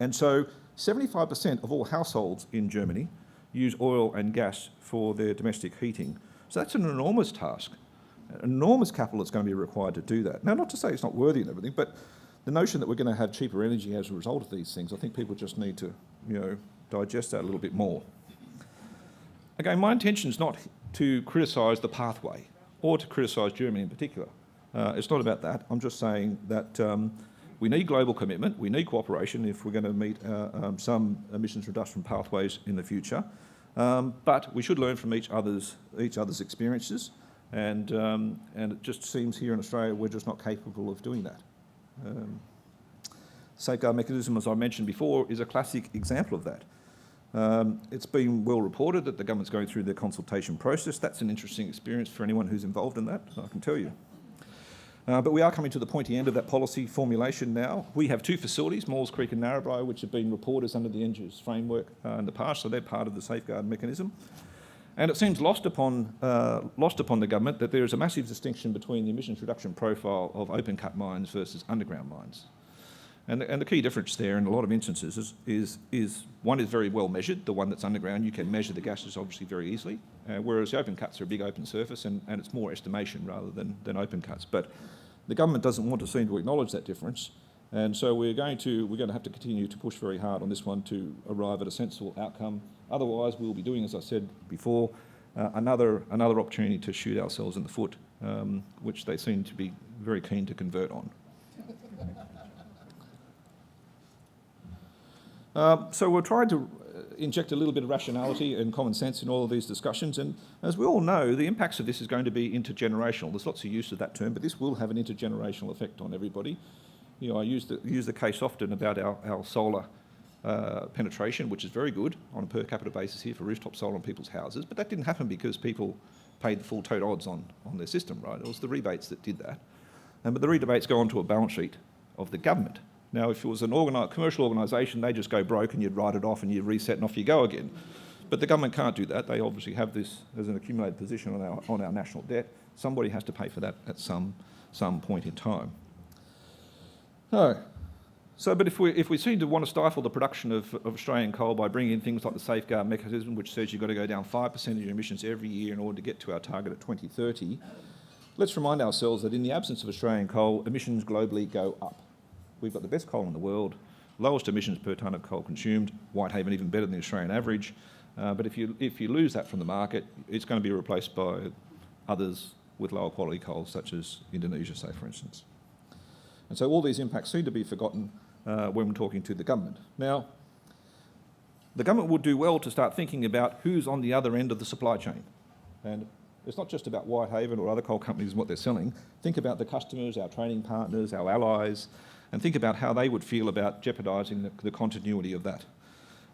[SPEAKER 2] And so 75% of all households in Germany use oil and gas for their domestic heating. So that's an enormous task, enormous capital that's going to be required to do that. Now, not to say it's not worthy and everything, but the notion that we're going to have cheaper energy as a result of these things, I think people just need to, digest that a little bit more. Again, my intention is not to criticise the pathway or to criticise Germany in particular. It's not about that. I'm just saying that we need global commitment, we need cooperation if we're going to meet some emissions reduction pathways in the future. But we should learn from each other's experiences, and it just seems here in Australia we're just not capable of doing that. Safeguard mechanism, as I mentioned before, is a classic example of that. It's been well reported that the government's going through their consultation process. That's an interesting experience for anyone who's involved in that, I can tell you. But we are coming to the pointy end of that policy formulation now. We have two facilities, Maules Creek and Narrabri, which have been reporters under the NGES framework in the past, so they're part of the safeguard mechanism. And it seems lost upon the government that there is a massive distinction between the emissions reduction profile of open cut mines versus underground mines. And the key difference there in a lot of instances is one is very well measured, the one that's underground, you can measure the gases obviously very easily, whereas the open cuts are a big open surface and it's more estimation rather than open cuts. But the government doesn't want to seem to acknowledge that difference, and so we're going to have to continue to push very hard on this one to arrive at a sensible outcome. Otherwise, we'll be doing, as I said before, another opportunity to shoot ourselves in the foot, which they seem to be very keen to convert on. So we're trying to inject a little bit of rationality and common sense in all of these discussions. And as we all know, the impacts of this is going to be intergenerational. There's lots of use of that term, but this will have an intergenerational effect on everybody. You know, I use the case often about our solar penetration, which is very good on a per capita basis here for rooftop solar on people's houses, but that didn't happen because people paid the full tote odds on their system, right? It was the rebates that did that. But the rebates go onto a balance sheet of the government. Now, if it was an commercial organisation, they just go broke and you'd write it off and you'd reset and off you go again. But the government can't do that. They obviously have this as an accumulated position on our national debt. Somebody has to pay for that at some point in time. But if we seem to want to stifle the production of Australian coal by bringing in things like the safeguard mechanism, which says you've got to go down 5% of your emissions every year in order to get to our target at 2030, let's remind ourselves that in the absence of Australian coal, emissions globally go up. We've got the best coal in the world, lowest emissions per tonne of coal consumed, Whitehaven even better than the Australian average. But if you lose that from the market, it's going to be replaced by others with lower quality coal, such as Indonesia, say, for instance. And so all these impacts seem to be forgotten when we're talking to the government. Now, the government would do well to start thinking about who's on the other end of the supply chain. And it's not just about Whitehaven or other coal companies and what they're selling. Think about the customers, our trading partners, our allies, and think about how they would feel about jeopardising the continuity of that.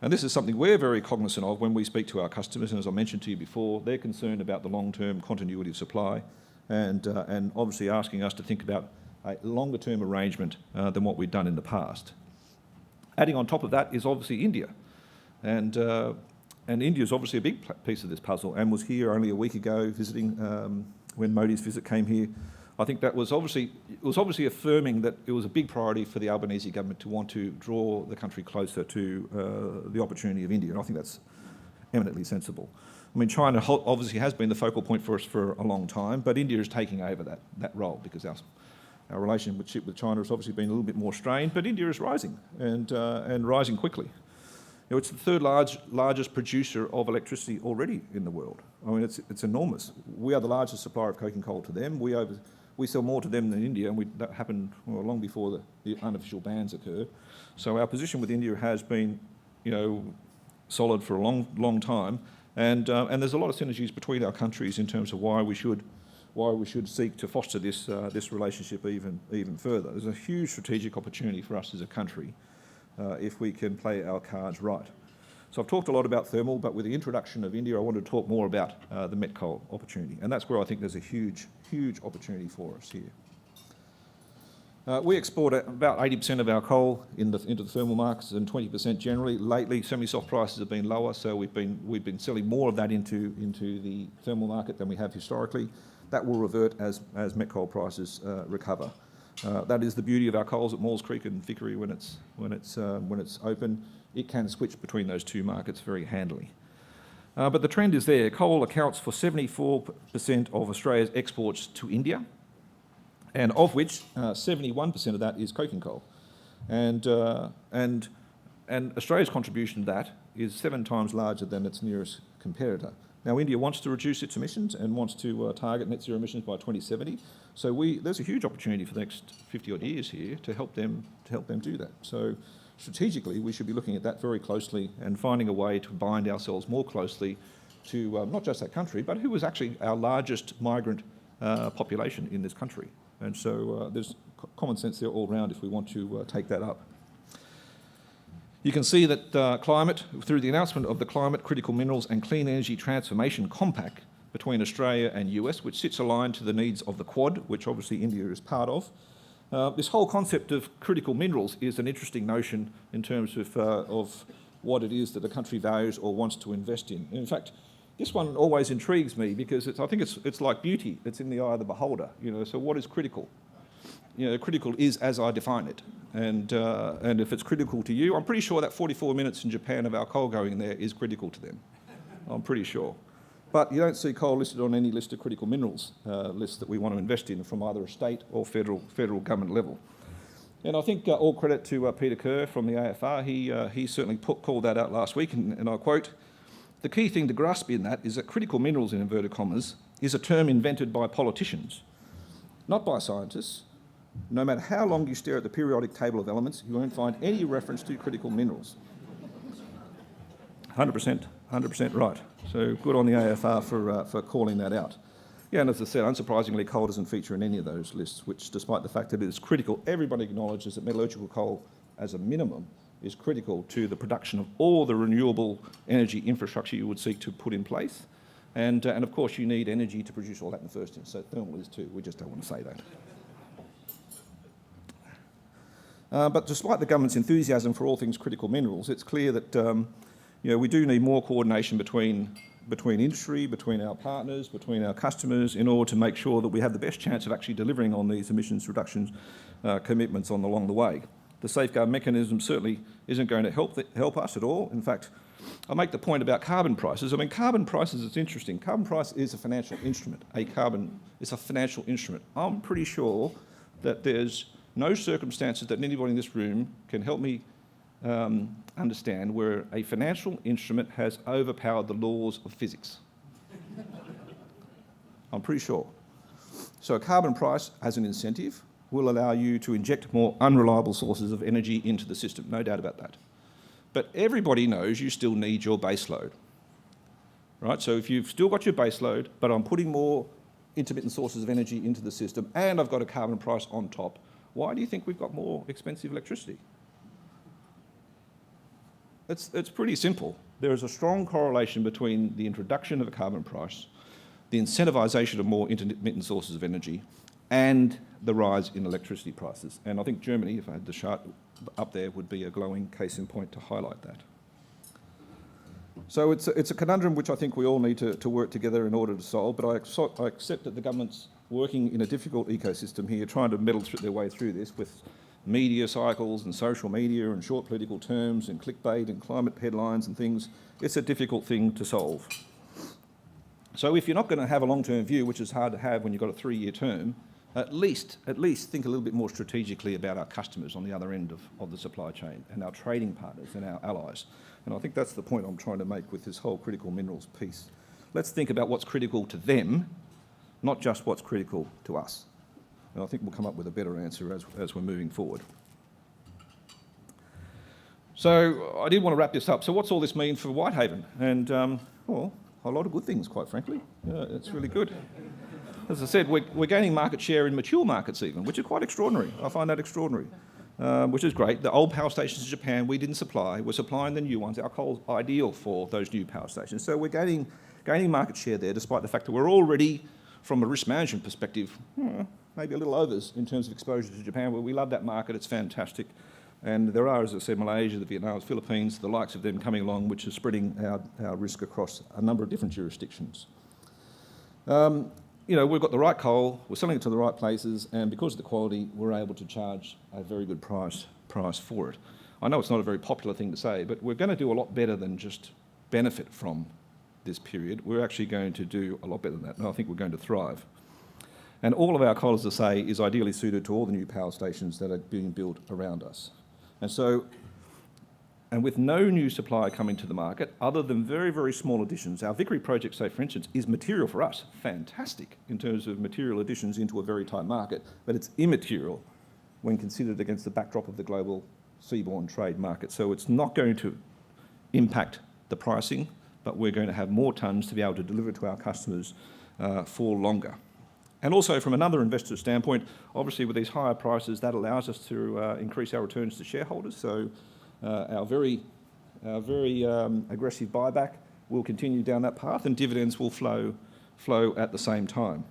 [SPEAKER 2] And this is something we're very cognizant of when we speak to our customers, and as I mentioned to you before, they're concerned about the long-term continuity of supply and obviously asking us to think about a longer-term arrangement than what we've done in the past. Adding on top of that is obviously India. And India is obviously a big piece of this puzzle and was here only a week ago visiting when Modi's visit came here. I think that was obviously affirming that it was a big priority for the Albanese government to want to draw the country closer to the opportunity of India, and I think that's eminently sensible. I mean, China obviously has been the focal point for us for a long time, but India is taking over that role because our relationship with China has obviously been a little bit more strained, but India is rising and rising quickly. You know, it's the third largest producer of electricity already in the world. I mean, it's enormous. We are the largest supplier of coking coal to them. We sell more to them than India, and that happened long before the unofficial bans occurred. So our position with India has been, you know, solid for a long time, and there's a lot of synergies between our countries in terms of why we should seek to foster this relationship even further. There's a huge strategic opportunity for us as a country if we can play our cards right. So I've talked a lot about thermal, but with the introduction of India, I wanted to talk more about the met coal opportunity, and that's where I think there's a huge opportunity for us here. We export about 80% of our coal into the thermal markets and 20% generally. Lately, semi-soft prices have been lower, so we've been selling more of that into the thermal market than we have historically. That will revert as met coal prices recover. That is the beauty of our coals at Maules Creek and Vickery when it's open. It can switch between those two markets very handily. But the trend is there. Coal accounts for 74% of Australia's exports to India, and of which 71% of that is coking coal. And Australia's contribution to that is 7 times larger than its nearest competitor. Now, India wants to reduce its emissions and wants to target net zero emissions by 2070. So there's a huge opportunity for the next 50-odd years here to help them do that. So strategically, we should be looking at that very closely and finding a way to bind ourselves more closely to not just that country, but who is actually our largest migrant population in this country. And so there's common sense there all round if we want to take that up. You can see that climate, through the announcement of the Climate, Critical Minerals and Clean Energy Transformation Compact between Australia and US, which sits aligned to the needs of the Quad, which obviously India is part of. This whole concept of critical minerals is an interesting notion in terms of what it is that the country values or wants to invest in. And in fact, this one always intrigues me because I think it's like beauty. It's in the eye of the beholder. You know, so what is critical? You know, critical is as I define it. And if it's critical to you, I'm pretty sure that 44 minutes in Japan of our coal going there is critical to them. I'm pretty sure. But you don't see coal listed on any list of critical minerals list that we want to invest in from either a state or federal government level. And I think all credit to Peter Kerr from the AFR. He certainly called that out last week, and I quote, "The key thing to grasp in that is that critical minerals, in inverted commas, is a term invented by politicians, not by scientists. No matter how long you stare at the periodic table of elements, you won't find any reference to critical minerals. 100% right. So good on the AFR for calling that out. Yeah, and as I said, unsurprisingly, coal doesn't feature in any of those lists, which, despite the fact that it is critical, everybody acknowledges that metallurgical coal, as a minimum, is critical to the production of all the renewable energy infrastructure you would seek to put in place. And of course, you need energy to produce all that in the first instance. So thermal is too. We just don't want to say that. But despite the government's enthusiasm for all things critical minerals, it's clear that we do need more coordination between industry, between our partners, between our customers, in order to make sure that we have the best chance of actually delivering on these emissions reduction commitments along the way. The safeguard mechanism certainly isn't going to help us at all. In fact, I make the point about carbon prices. I mean, carbon prices, it's interesting. Carbon price is a financial instrument. It's a financial instrument. I'm pretty sure that there's no circumstances that anybody in this room can help me understand where a financial instrument has overpowered the laws of physics. I'm pretty sure. So a carbon price as an incentive will allow you to inject more unreliable sources of energy into the system, no doubt about that. But everybody knows you still need your base load, right? So if you've still got your base load, but I'm putting more intermittent sources of energy into the system and I've got a carbon price on top, why do you think we've got more expensive electricity? It's pretty simple. There is a strong correlation between the introduction of a carbon price, the incentivisation of more intermittent sources of energy, and the rise in electricity prices. And I think Germany, if I had the chart up there, would be a glowing case in point to highlight that. So it's a conundrum which I think we all need to work together in order to solve, but I accept that the government's working in a difficult ecosystem here, trying to meddle their way through this with media cycles and social media and short political terms and clickbait and climate headlines and things. It's a difficult thing to solve. So if you're not going to have a long-term view, which is hard to have when you've got a 3-year term, at least think a little bit more strategically about our customers on the other end of the supply chain and our trading partners and our allies. And I think that's the point I'm trying to make with this whole critical minerals piece. Let's think about what's critical to them, not just what's critical to us. And I think we'll come up with a better answer as we're moving forward. So I did want to wrap this up. So what's all this mean for Whitehaven? And, well, a lot of good things, quite frankly. It's really good. As I said, we're gaining market share in mature markets even, which is quite extraordinary. I find that extraordinary, which is great. The old power stations in Japan we didn't supply. We're supplying the new ones. Our coal's ideal for those new power stations. So we're gaining market share there, despite the fact that we're already, from a risk management perspective, maybe a little overs in terms of exposure to Japan. Well, we love that market. It's fantastic. And there are, as I said, Malaysia, the Vietnam, Philippines, the likes of them coming along, which is spreading our risk across a number of different jurisdictions. We've got the right coal, we're selling it to the right places, and because of the quality, we're able to charge a very good price for it. I know it's not a very popular thing to say, but we're going to do a lot better than just benefit from this period. We're actually going to do a lot better than that, and I think we're going to thrive. And all of our coal, as I say, is ideally suited to all the new power stations that are being built around us. And with no new supply coming to the market, other than very, very small additions, our Vickery project, say, for instance, is material for us, fantastic in terms of material additions into a very tight market, but it's immaterial when considered against the backdrop of the global seaborne trade market. So it's not going to impact the pricing, but we're going to have more tonnes to be able to deliver to our customers for longer. And also from another investor standpoint, obviously with these higher prices, that allows us to increase our returns to shareholders. So our very aggressive buyback will continue down that path, and dividends will flow at the same time.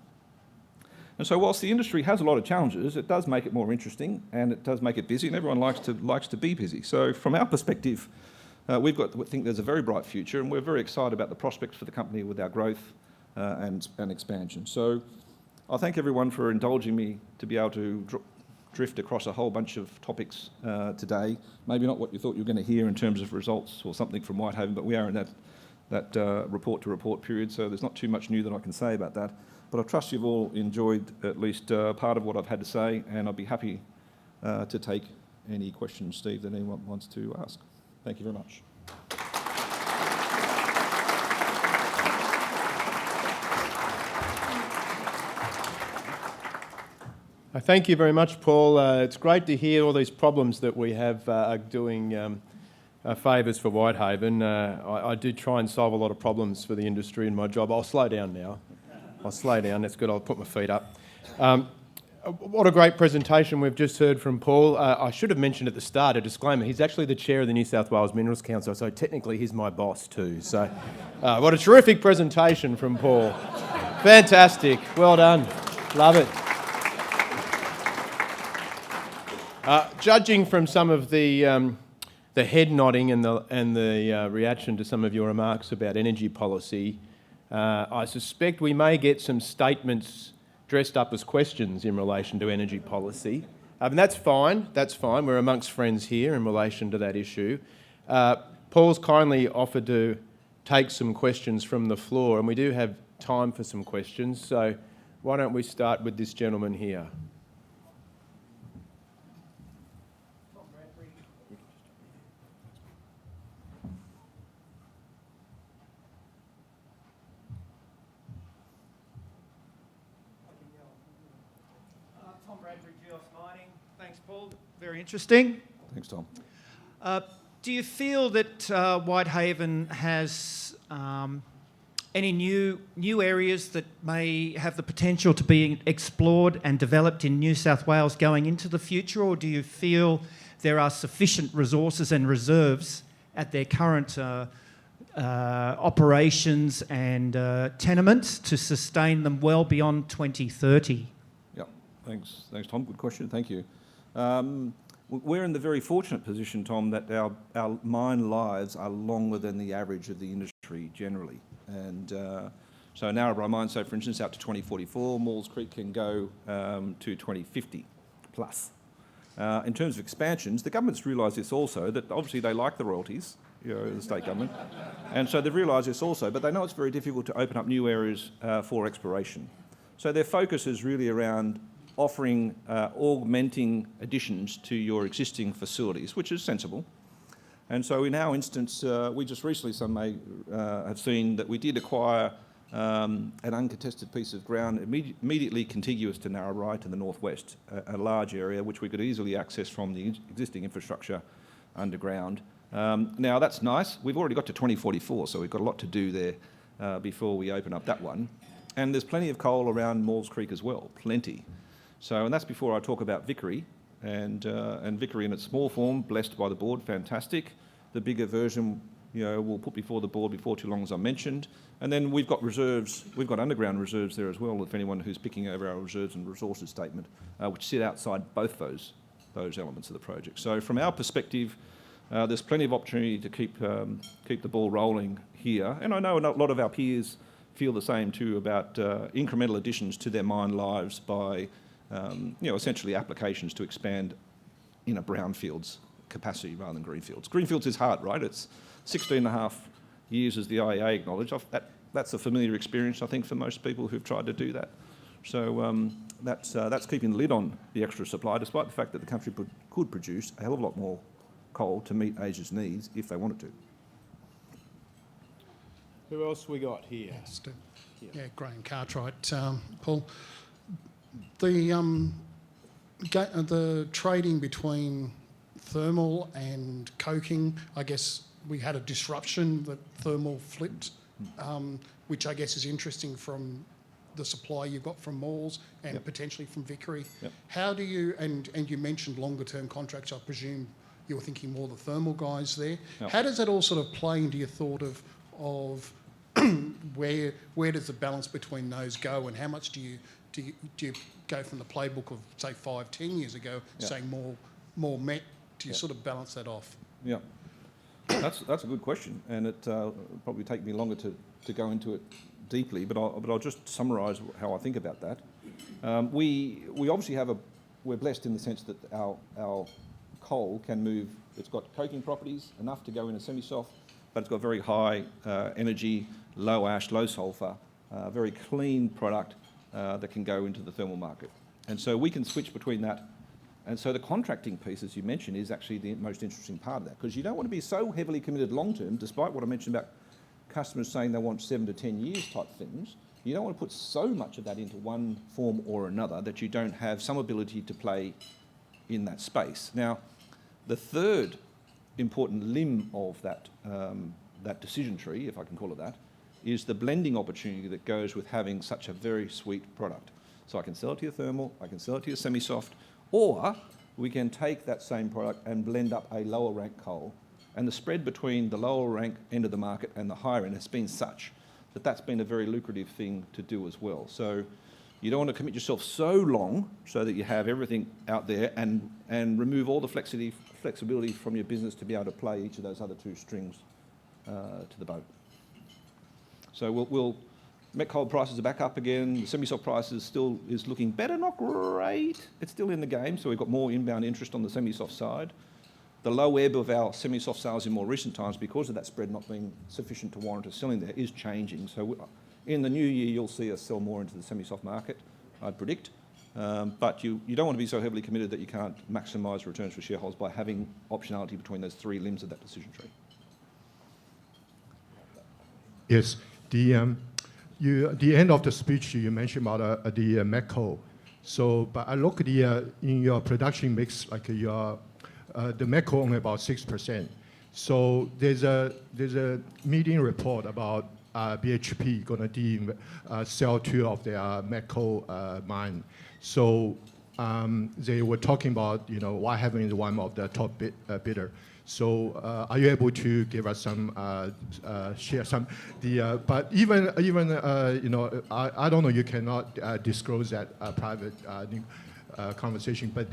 [SPEAKER 2] And so whilst the industry has a lot of challenges, it does make it more interesting and it does make it busy, and everyone likes to be busy. So from our perspective, we think there's a very bright future, and we're very excited about the prospects for the company with our growth and expansion. So I thank everyone for indulging me to be able to drift across a whole bunch of topics today. Maybe not what you thought you were going to hear in terms of results or something from Whitehaven, but we are in that report-to-report period, so there's not too much new that I can say about that. But I trust you've all enjoyed at least part of what I've had to say, and I'd be happy to take any questions, Steve, that anyone wants to ask. Thank you very much.
[SPEAKER 1] Thank you very much, Paul. It's great to hear all these problems that we have doing favours for Whitehaven. I do try and solve a lot of problems for the industry in my job. I'll slow down now. That's good. I'll put my feet up. What a great presentation we've just heard from Paul. I should have mentioned at the start, a disclaimer, he's actually the chair of the New South Wales Minerals Council, so technically he's my boss too. So what a terrific presentation from Paul. Fantastic. Well done. Love it. Judging from some of the head nodding and the reaction to some of your remarks about energy policy, I suspect we may get some statements dressed up as questions in relation to energy policy. And that's fine. We're amongst friends here in relation to that issue. Paul's kindly offered to take some questions from the floor, and we do have time for some questions. So why don't we start with this gentleman here?
[SPEAKER 3] Thanks, Paul. Very interesting.
[SPEAKER 2] Thanks, Tom.
[SPEAKER 3] Do you feel that Whitehaven has any new areas that may have the potential to be explored and developed in New South Wales going into the future, or do you feel there are sufficient resources and reserves at their current operations and tenements to sustain them well beyond 2030?
[SPEAKER 2] Yeah, thanks, Tom. Good question. Thank you. We're in the very fortunate position, Tom, that our mine lives are longer than the average of the industry generally. And so Narrabri mine, so for instance, out to 2044, Maules Creek can go to 2050 plus. In terms of expansions, the government's realised this also, that obviously they like the royalties, the state government, and so they've realised this also, but they know it's very difficult to open up new areas for exploration. So their focus is really around offering augmenting additions to your existing facilities, which is sensible. And so in our instance, we just recently, some may have seen that we did acquire an uncontested piece of ground immediately contiguous to Narrabri to the northwest, a large area which we could easily access from the existing infrastructure underground. Now that's nice. We've already got to 2044, so we've got a lot to do there before we open up that one. And there's plenty of coal around Maules Creek as well, plenty. So, and that's before I talk about Vickery, and Vickery in its small form, blessed by the board, fantastic. The bigger version, we'll put before the board before too long, as I mentioned. And then we've got reserves, we've got underground reserves there as well, if anyone who's picking over our reserves and resources statement, which sit outside both those elements of the project. So from our perspective, there's plenty of opportunity to keep the ball rolling here. And I know a lot of our peers feel the same too about incremental additions to their mine lives by essentially applications to expand in a brownfields capacity rather than greenfields. Greenfields is hard, right? It's 16 and a half years, as the IEA acknowledged. That's a familiar experience, I think, for most people who've tried to do that. So that's keeping the lid on the extra supply, despite the fact that the country could produce a hell of a lot more coal to meet Asia's needs if they wanted to.
[SPEAKER 1] Who else we got here?
[SPEAKER 4] Yeah, Graham Cartwright, Paul. The trading between thermal and coking, I guess we had a disruption that thermal flipped, which I guess is interesting from the supply you've got from Maules and potentially from Vickery.
[SPEAKER 2] Yep.
[SPEAKER 4] How do you, and you mentioned longer term contracts, I presume you're thinking more the thermal guys there.
[SPEAKER 2] Yep.
[SPEAKER 4] How does that all sort of play into your thought of where does the balance between those go, and how much do you go from the playbook of say 5-10 years ago saying more met? Do you sort of balance that off? Yeah,
[SPEAKER 2] that's a good question, and it probably take me longer to go into it deeply, but I'll just summarise how I think about that. We obviously we're blessed in the sense that our coal can move. It's got coking properties enough to go in a semi-soft, but it's got very high energy, low ash, low sulphur, very clean product that can go into the thermal market. And so we can switch between that. And so the contracting piece, as you mentioned, is actually the most interesting part of that, because you don't want to be so heavily committed long-term, despite what I mentioned about customers saying they want 7 to 10 years type things. You don't want to put so much of that into one form or another that you don't have some ability to play in that space. Now, the third important limb of that, that decision tree, if I can call it that, is the blending opportunity that goes with having such a very sweet product. So I can sell it to your thermal, I can sell it to your semi-soft, or we can take that same product and blend up a lower rank coal. And the spread between the lower rank end of the market and the higher end has been such that that's been a very lucrative thing to do as well. So you don't want to commit yourself so long so that you have everything out there and remove all the flexibility from your business to be able to play each of those other two strings to the boat. So met coal prices are back up again. The semi-soft prices still is looking better, not great. It's still in the game, so we've got more inbound interest on the semi-soft side. The low ebb of our semi-soft sales in more recent times, because of that spread not being sufficient to warrant us selling there, is changing. So in the new year, you'll see us sell more into the semi-soft market, I'd predict. But you don't want to be so heavily committed that you can't maximise returns for shareholders by having optionality between those three limbs of that decision tree.
[SPEAKER 5] Yes. The end of the speech you mentioned about the met coal. So, but I look at the in your production mix, like your the met coal only about 6%. So there's a meeting report about BHP going to sell 2 of their met coal mine. So they were talking about Whitehaven is one of the top bidder. So are you able to give us some share some but even I don't know, you cannot disclose that private conversation, but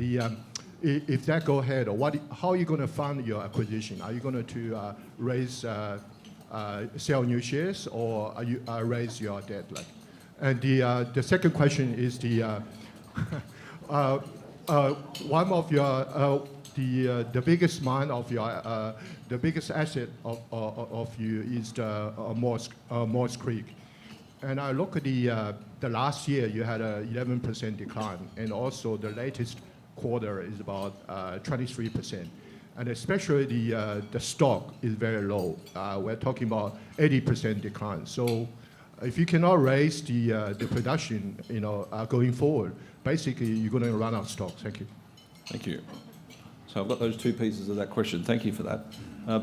[SPEAKER 5] if that go ahead, how are you going to fund your acquisition? Are you going to raise sell new shares, or are you raise your debt? And the second question is one of your the biggest mine of your the biggest asset of you is the Maules Creek, and I look at the last year you had a 11% decline, and also the latest quarter is about 23%, and especially the stock is very low. We're talking about 80% decline. So if you cannot raise the production, going forward, basically you're going to run out of stock. Thank you.
[SPEAKER 2] Thank you. So I've got those 2 pieces of that question. Thank you for that.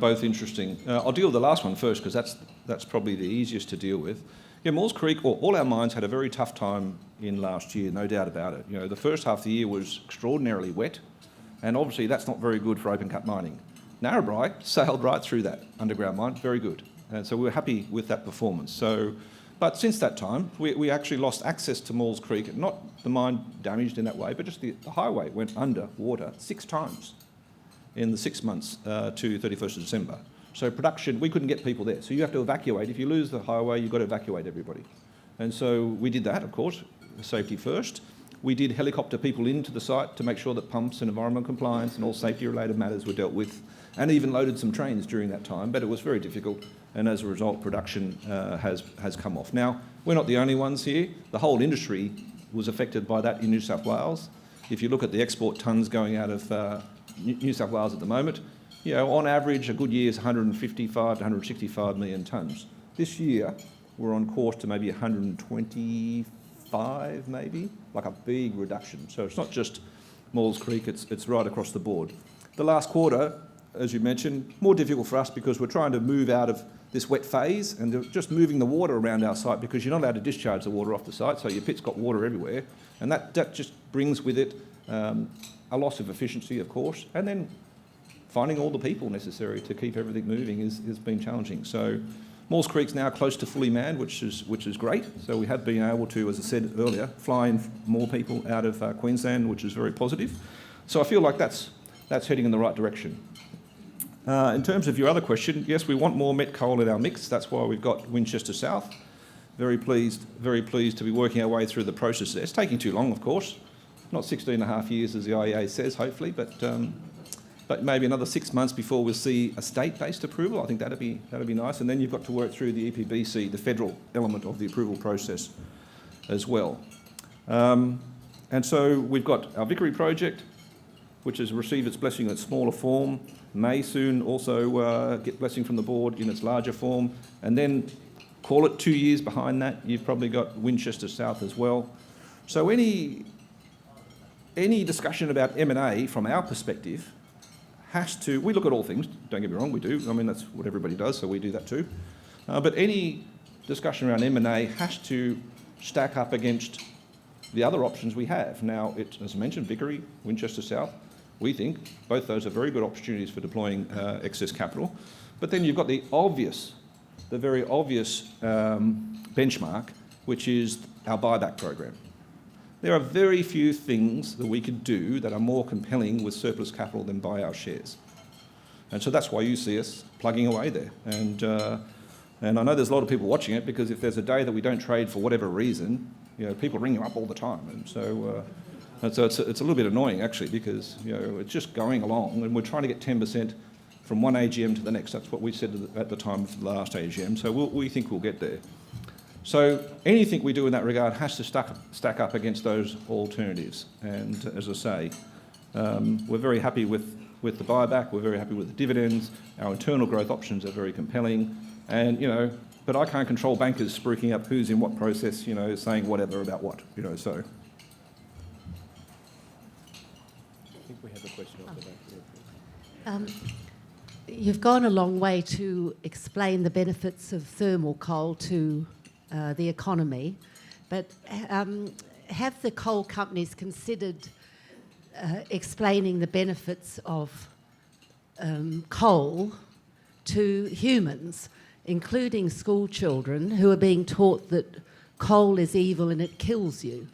[SPEAKER 2] Both interesting. I'll deal with the last one first, because that's probably the easiest to deal with. Yeah, Maules Creek, all our mines had a very tough time in last year, no doubt about it. The first half of the year was extraordinarily wet, and obviously that's not very good for open cut mining. Narrabri sailed right through that underground mine, very good. And so we were happy with that performance. But since that time, we actually lost access to Maules Creek, not the mine damaged in that way, but just the highway went under water 6 times in the 6 months to 31st of December. So production, we couldn't get people there. So you have to evacuate. If you lose the highway, you've got to evacuate everybody. And so we did that, of course, safety first. We did helicopter people into the site to make sure that pumps and environmental compliance and all safety-related matters were dealt with, and even loaded some trains during that time, but it was very difficult, and as a result, production has come off. Now, we're not the only ones here. The whole industry was affected by that in New South Wales. If you look at the export tonnes going out of New South Wales at the moment, on average, a good year is 155 to 165 million tonnes. This year, we're on course to maybe 125, maybe, like a big reduction. So it's not just Maules Creek, it's right across the board. The last quarter, as you mentioned, more difficult for us because we're trying to move out of this wet phase and just moving the water around our site, because you're not allowed to discharge the water off the site, so your pit's got water everywhere, and that just brings with it a loss of efficiency, of course, and then finding all the people necessary to keep everything moving has been challenging. So Maules Creek's now close to fully manned, which is great. So we have been able to, as I said earlier, fly in more people out of Queensland, which is very positive. So I feel like that's heading in the right direction. In terms of your other question, yes, we want more met coal in our mix. That's why we've got Winchester South. Very pleased to be working our way through the process there. It's taking too long, of course. Not 16 and a half years as the IEA says, hopefully, but maybe another 6 months before we'll see a state-based approval. I think that'd be nice. And then you've got to work through the EPBC, the federal element of the approval process as well. And so we've got our Vickery project, which has received its blessing in its smaller form, may soon also get blessing from the board in its larger form. And then call it 2 years behind that, you've probably got Winchester South as well. So any discussion about M&A from our perspective has to, we look at all things, don't get me wrong, we do. I mean, that's what everybody does, so we do that too. But any discussion around M&A has to stack up against the other options we have. Now, as I mentioned, Vickery, Winchester South, we think both those are very good opportunities for deploying excess capital. But then you've got the very obvious benchmark, which is our buyback program. There are very few things that we could do that are more compelling with surplus capital than buy our shares. And so that's why you see us plugging away there. And I know there's a lot of people watching it, because if there's a day that we don't trade for whatever reason, people ring you up all the time. And so it's a little bit annoying, actually, because it's just going along, and we're trying to get 10% from one AGM to the next. That's what we said at the time of the last AGM. So we think we'll get there. So anything we do in that regard has to stack up against those alternatives. And as I say, we're very happy with the buyback. We're very happy with the dividends. Our internal growth options are very compelling. And, but I can't control bankers spruiking up who's in what process, saying whatever about what, so.
[SPEAKER 1] I think we have a question off the back.
[SPEAKER 6] You've gone a long way to explain the benefits of thermal coal to the economy, but have the coal companies considered explaining the benefits of coal to humans, including school children who are being taught that coal is evil and it kills you?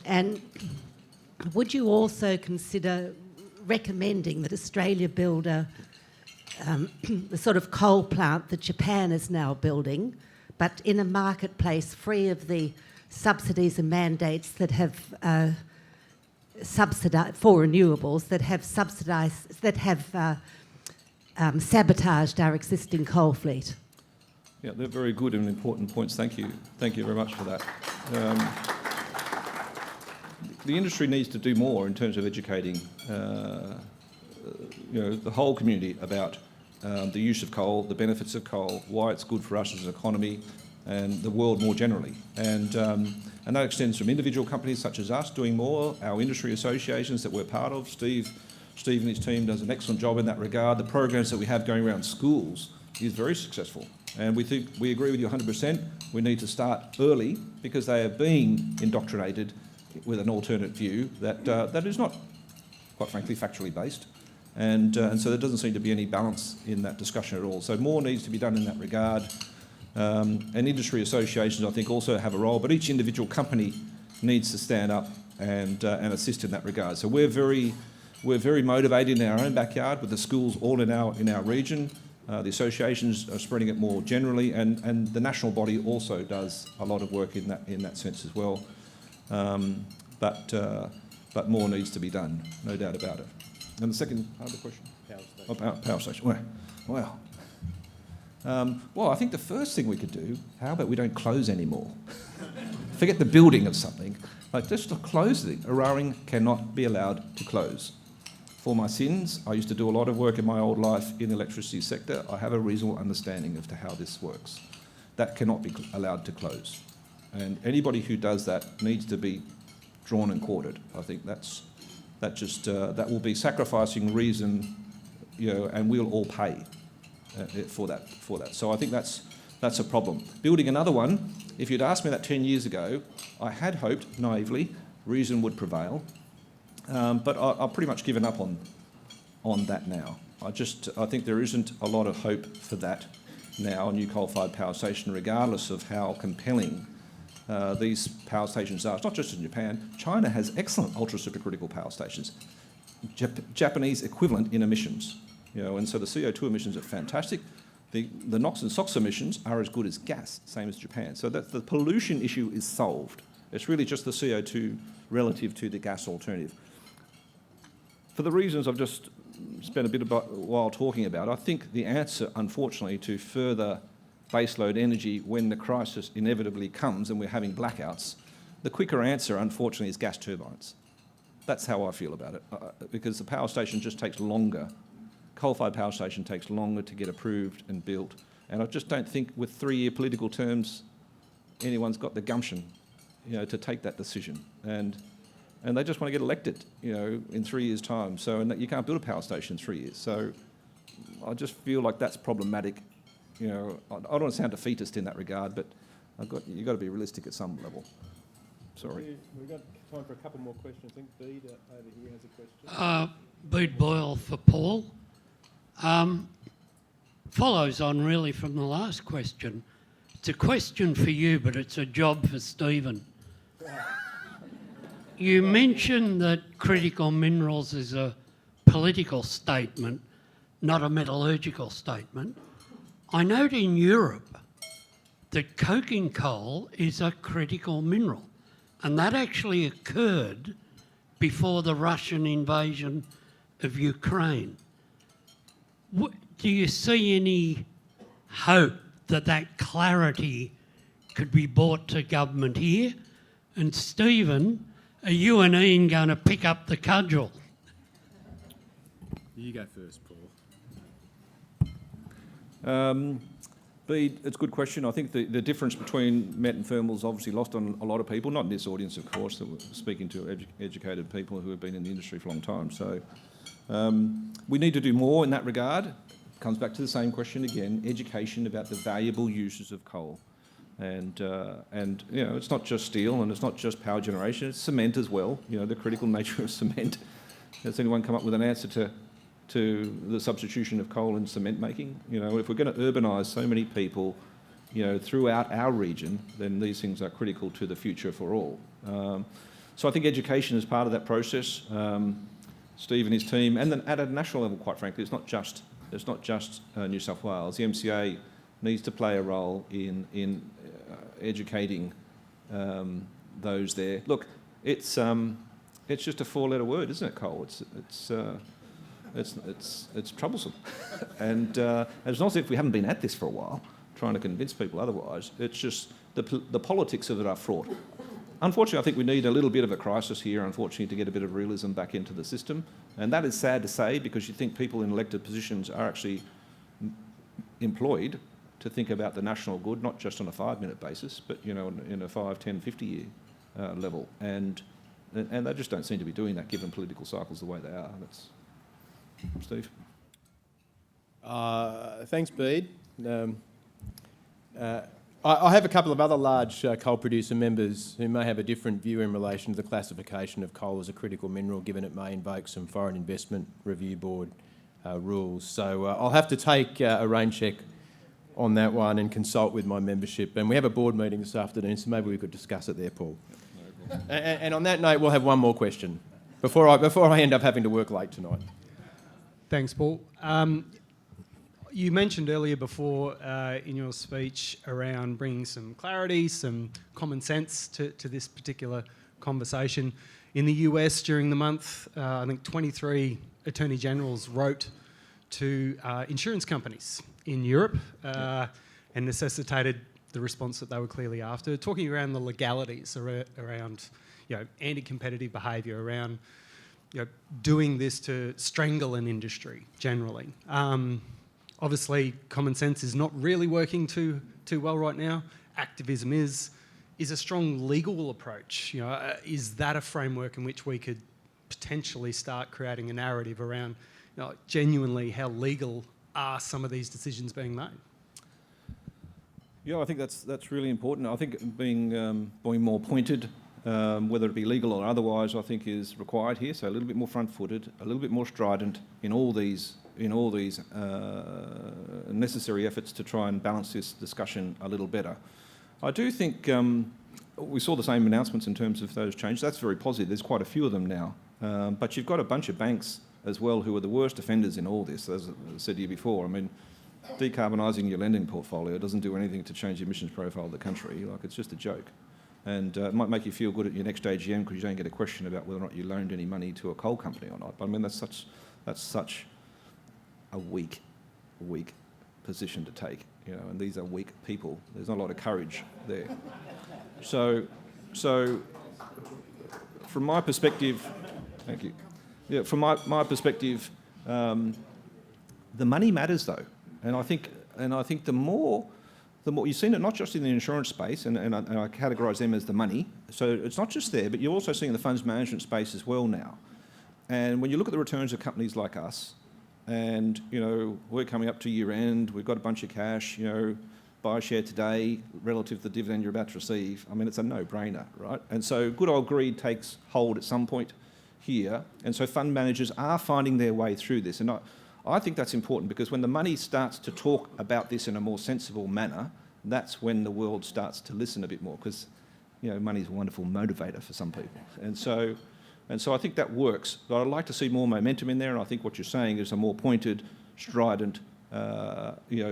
[SPEAKER 6] And would you also consider recommending that Australia build the sort of coal plant that Japan is now building, but in a marketplace free of the subsidies and mandates that have subsidised for renewables, that have subsidised, that have sabotaged our existing coal fleet?
[SPEAKER 2] Yeah, they're very good and important points. Thank you. Thank you very much for that. The industry needs to do more in terms of educating the whole community about the use of coal, the benefits of coal, why it's good for us as an economy and the world more generally. And that extends from individual companies such as us doing more, our industry associations that we're part of. Steve and his team does an excellent job in that regard. The programs that we have going around schools is very successful. And we agree with you 100%. We need to start early, because they are being indoctrinated with an alternate view that is not, quite frankly, factually based. And so there doesn't seem to be any balance in that discussion at all. So more needs to be done in that regard. And industry associations, I think, also have a role, but each individual company needs to stand up and assist in that regard. So we're very motivated in our own backyard with the schools all in our region. The associations are spreading it more generally, and the national body also does a lot of work in that sense as well. But more needs to be done, no doubt about it. And the second part of the question? Power station. Wow. Well, I think the first thing we could do, how about we don't close anymore? Forget the building of something. Like, just to close it. Eraring cannot be allowed to close. For my sins, I used to do a lot of work in my old life in the electricity sector. I have a reasonable understanding of how this works. That cannot be allowed to close. And anybody who does that needs to be drawn and quartered. I think that will be sacrificing reason, and we'll all pay for that. So I think that's a problem. Building another one, if you'd asked me that 10 years ago, I had hoped, naively, reason would prevail. But I've pretty much given up on that now. I think there isn't a lot of hope for that now, a new coal-fired power station, regardless of how compelling these power stations are. It's not just in Japan. China has excellent ultra-supercritical power stations, Japanese equivalent in emissions. And so the CO2 emissions are fantastic. The NOx and SOx emissions are as good as gas, same as Japan. So that the pollution issue is solved. It's really just the CO2 relative to the gas alternative. For the reasons I've just spent a bit of a while talking about, I think the answer, unfortunately, to further baseload energy when the crisis inevitably comes and we're having blackouts, the quicker answer, unfortunately, is gas turbines. That's how I feel about it, because the power station just takes longer. Coal-fired power station takes longer to get approved and built, and I just don't think with 3-year political terms anyone's got the gumption, to take that decision. And and they just want to get elected, in 3 years' time. So, and you can't build a power station in 3 years. So I just feel like that's problematic. I don't want to sound defeatist in that regard, but you've got to be realistic at some level. Sorry.
[SPEAKER 1] We've got time for a couple more questions. I think Bede over here has a question.
[SPEAKER 7] Bede Boyle for Paul. Follows on really from the last question. It's a question for you, but it's a job for Stephen. You mentioned that critical minerals is a political statement, not a metallurgical statement. I note in Europe that coking coal is a critical mineral, and that actually occurred before the Russian invasion of Ukraine. Do you see any hope that that clarity could be brought to government here? And Stephen, are you and Ian going to pick up the cudgel?
[SPEAKER 1] You go first, Paul.
[SPEAKER 2] Bede, it's a good question. I think the difference between met and thermal is obviously lost on a lot of people, not in this audience, of course, that we're speaking to educated people who have been in the industry for a long time. So we need to do more in that regard. Comes back to the same question again, education about the valuable uses of coal. And it's not just steel and it's not just power generation, it's cement as well, the critical nature of cement. Has anyone come up with an answer to the substitution of coal in cement making? If we're going to urbanise so many people, throughout our region, then these things are critical to the future for all. So I think education is part of that process. Steve and his team, and then at a national level, quite frankly, it's not just New South Wales. The MCA needs to play a role in educating those there. Look, it's just a four-letter word, isn't it, coal? It's troublesome, and it's not as if we haven't been at this for a while, trying to convince people otherwise. It's just the politics of it are fraught. Unfortunately, I think we need a little bit of a crisis here, unfortunately, to get a bit of realism back into the system. And that is sad to say, because you think people in elected positions are actually employed to think about the national good, not just on a 5-minute basis, but in a 5, 10, 50-year level. And they just don't seem to be doing that, given political cycles the way they are. That's Steve.
[SPEAKER 1] Thanks, Bede. I have a couple of other large coal producer members who may have a different view in relation to the classification of coal as a critical mineral, given it may invoke some Foreign Investment Review Board rules. So I'll have to take a rain check on that one and consult with my membership. And we have a board meeting this afternoon, so maybe we could discuss it there, Paul. And on that note, we'll have one more question before I end up having to work late tonight.
[SPEAKER 8] Thanks, Paul. You mentioned earlier before in your speech around bringing some clarity, some common sense to this particular conversation. In the US during the month, I think 23 Attorney Generals wrote to insurance companies in Europe and necessitated the response that they were clearly after, talking around the legalities around anti-competitive behaviour, around doing this to strangle an industry generally. Obviously, common sense is not really working too well right now. Activism is a strong legal approach. Is that a framework in which we could potentially start creating a narrative around genuinely how legal are some of these decisions being made?
[SPEAKER 2] Yeah, I think that's really important. I think being more pointed, whether it be legal or otherwise, I think is required here. So a little bit more front-footed, a little bit more strident in all these necessary efforts to try and balance this discussion a little better. I do think we saw the same announcements in terms of those changes. That's very positive. There's quite a few of them now. But you've got a bunch of banks as well who are the worst offenders in all this, as I said to you before. I mean, decarbonising your lending portfolio doesn't do anything to change the emissions profile of the country. It's just a joke. And it might make you feel good at your next AGM because you don't get a question about whether or not you loaned any money to a coal company or not. But I mean, that's such a weak position to take, and these are weak people. There's not a lot of courage there. So from my perspective, thank you. Yeah, from my perspective, the money matters though, and I think the more you've seen it not just in the insurance space, and I categorise them as the money. So it's not just there, but you're also seeing the funds management space as well now. And when you look at the returns of companies like us, and we're coming up to year end, we've got a bunch of cash, buy a share today relative to the dividend you're about to receive. I mean, it's a no-brainer, right? And so good old greed takes hold at some point here, and so fund managers are finding their way through this. And I think that's important, because when the money starts to talk about this in a more sensible manner, that's when the world starts to listen a bit more, because money's a wonderful motivator for some people. And so I think that works. But I'd like to see more momentum in there, and I think what you're saying is a more pointed, strident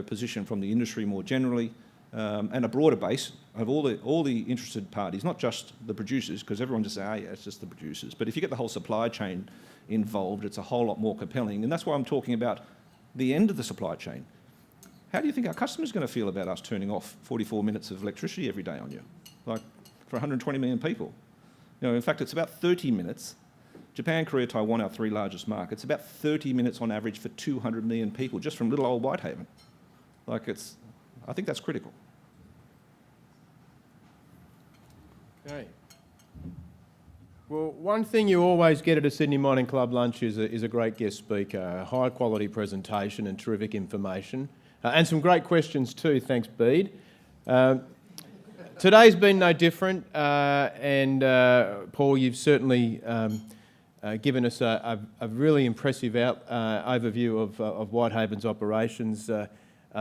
[SPEAKER 2] position from the industry more generally, and a broader base of all the interested parties, not just the producers, because everyone just say, it's just the producers. But if you get the whole supply chain involved, it's a whole lot more compelling. And that's why I'm talking about the end of the supply chain. How do you think our customers are going to feel about us turning off 44 minutes of electricity every day on you? Like, for 120 million people. In fact, it's about 30 minutes. Japan, Korea, Taiwan, our three largest markets, about 30 minutes on average for 200 million people, just from little old Whitehaven. I think that's critical.
[SPEAKER 1] Okay. Well, one thing you always get at a Sydney Mining Club lunch is a great guest speaker, a high-quality presentation and terrific information, and some great questions too, thanks, Bede. Today's been no different, and Paul, you've certainly given us a really impressive overview of Whitehaven's operations,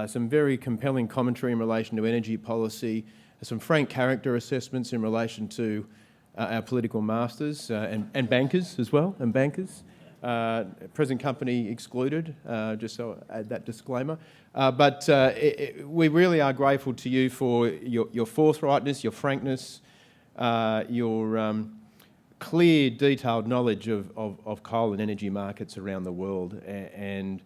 [SPEAKER 1] some very compelling commentary in relation to energy policy, some frank character assessments in relation to our political masters and bankers as well, present company excluded, just so I add that disclaimer. But we really are grateful to you for your forthrightness, your frankness, your clear, detailed knowledge of coal and energy markets around the world. And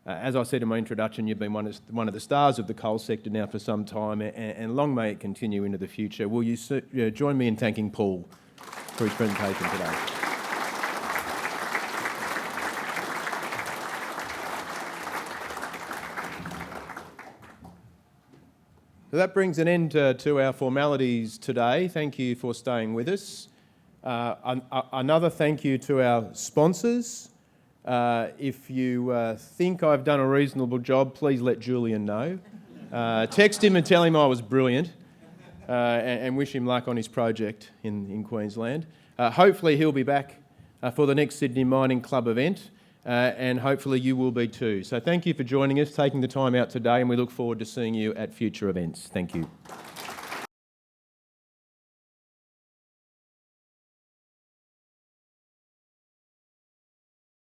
[SPEAKER 1] as I said in my introduction, you've been one of the stars of the coal sector now for some time, and long may it continue into the future. Will you join me in thanking Paul for his presentation today? So that brings an end to our formalities today. Thank you for staying with us. Another thank you to our sponsors. If you think I've done a reasonable job, please let Julian know. Text him and tell him I was brilliant, and wish him luck on his project in Queensland. Hopefully he'll be back for the next Sydney Mining Club event, and hopefully you will be too. So thank you for joining us, taking the time out today, and we look forward to seeing you at future events. Thank you.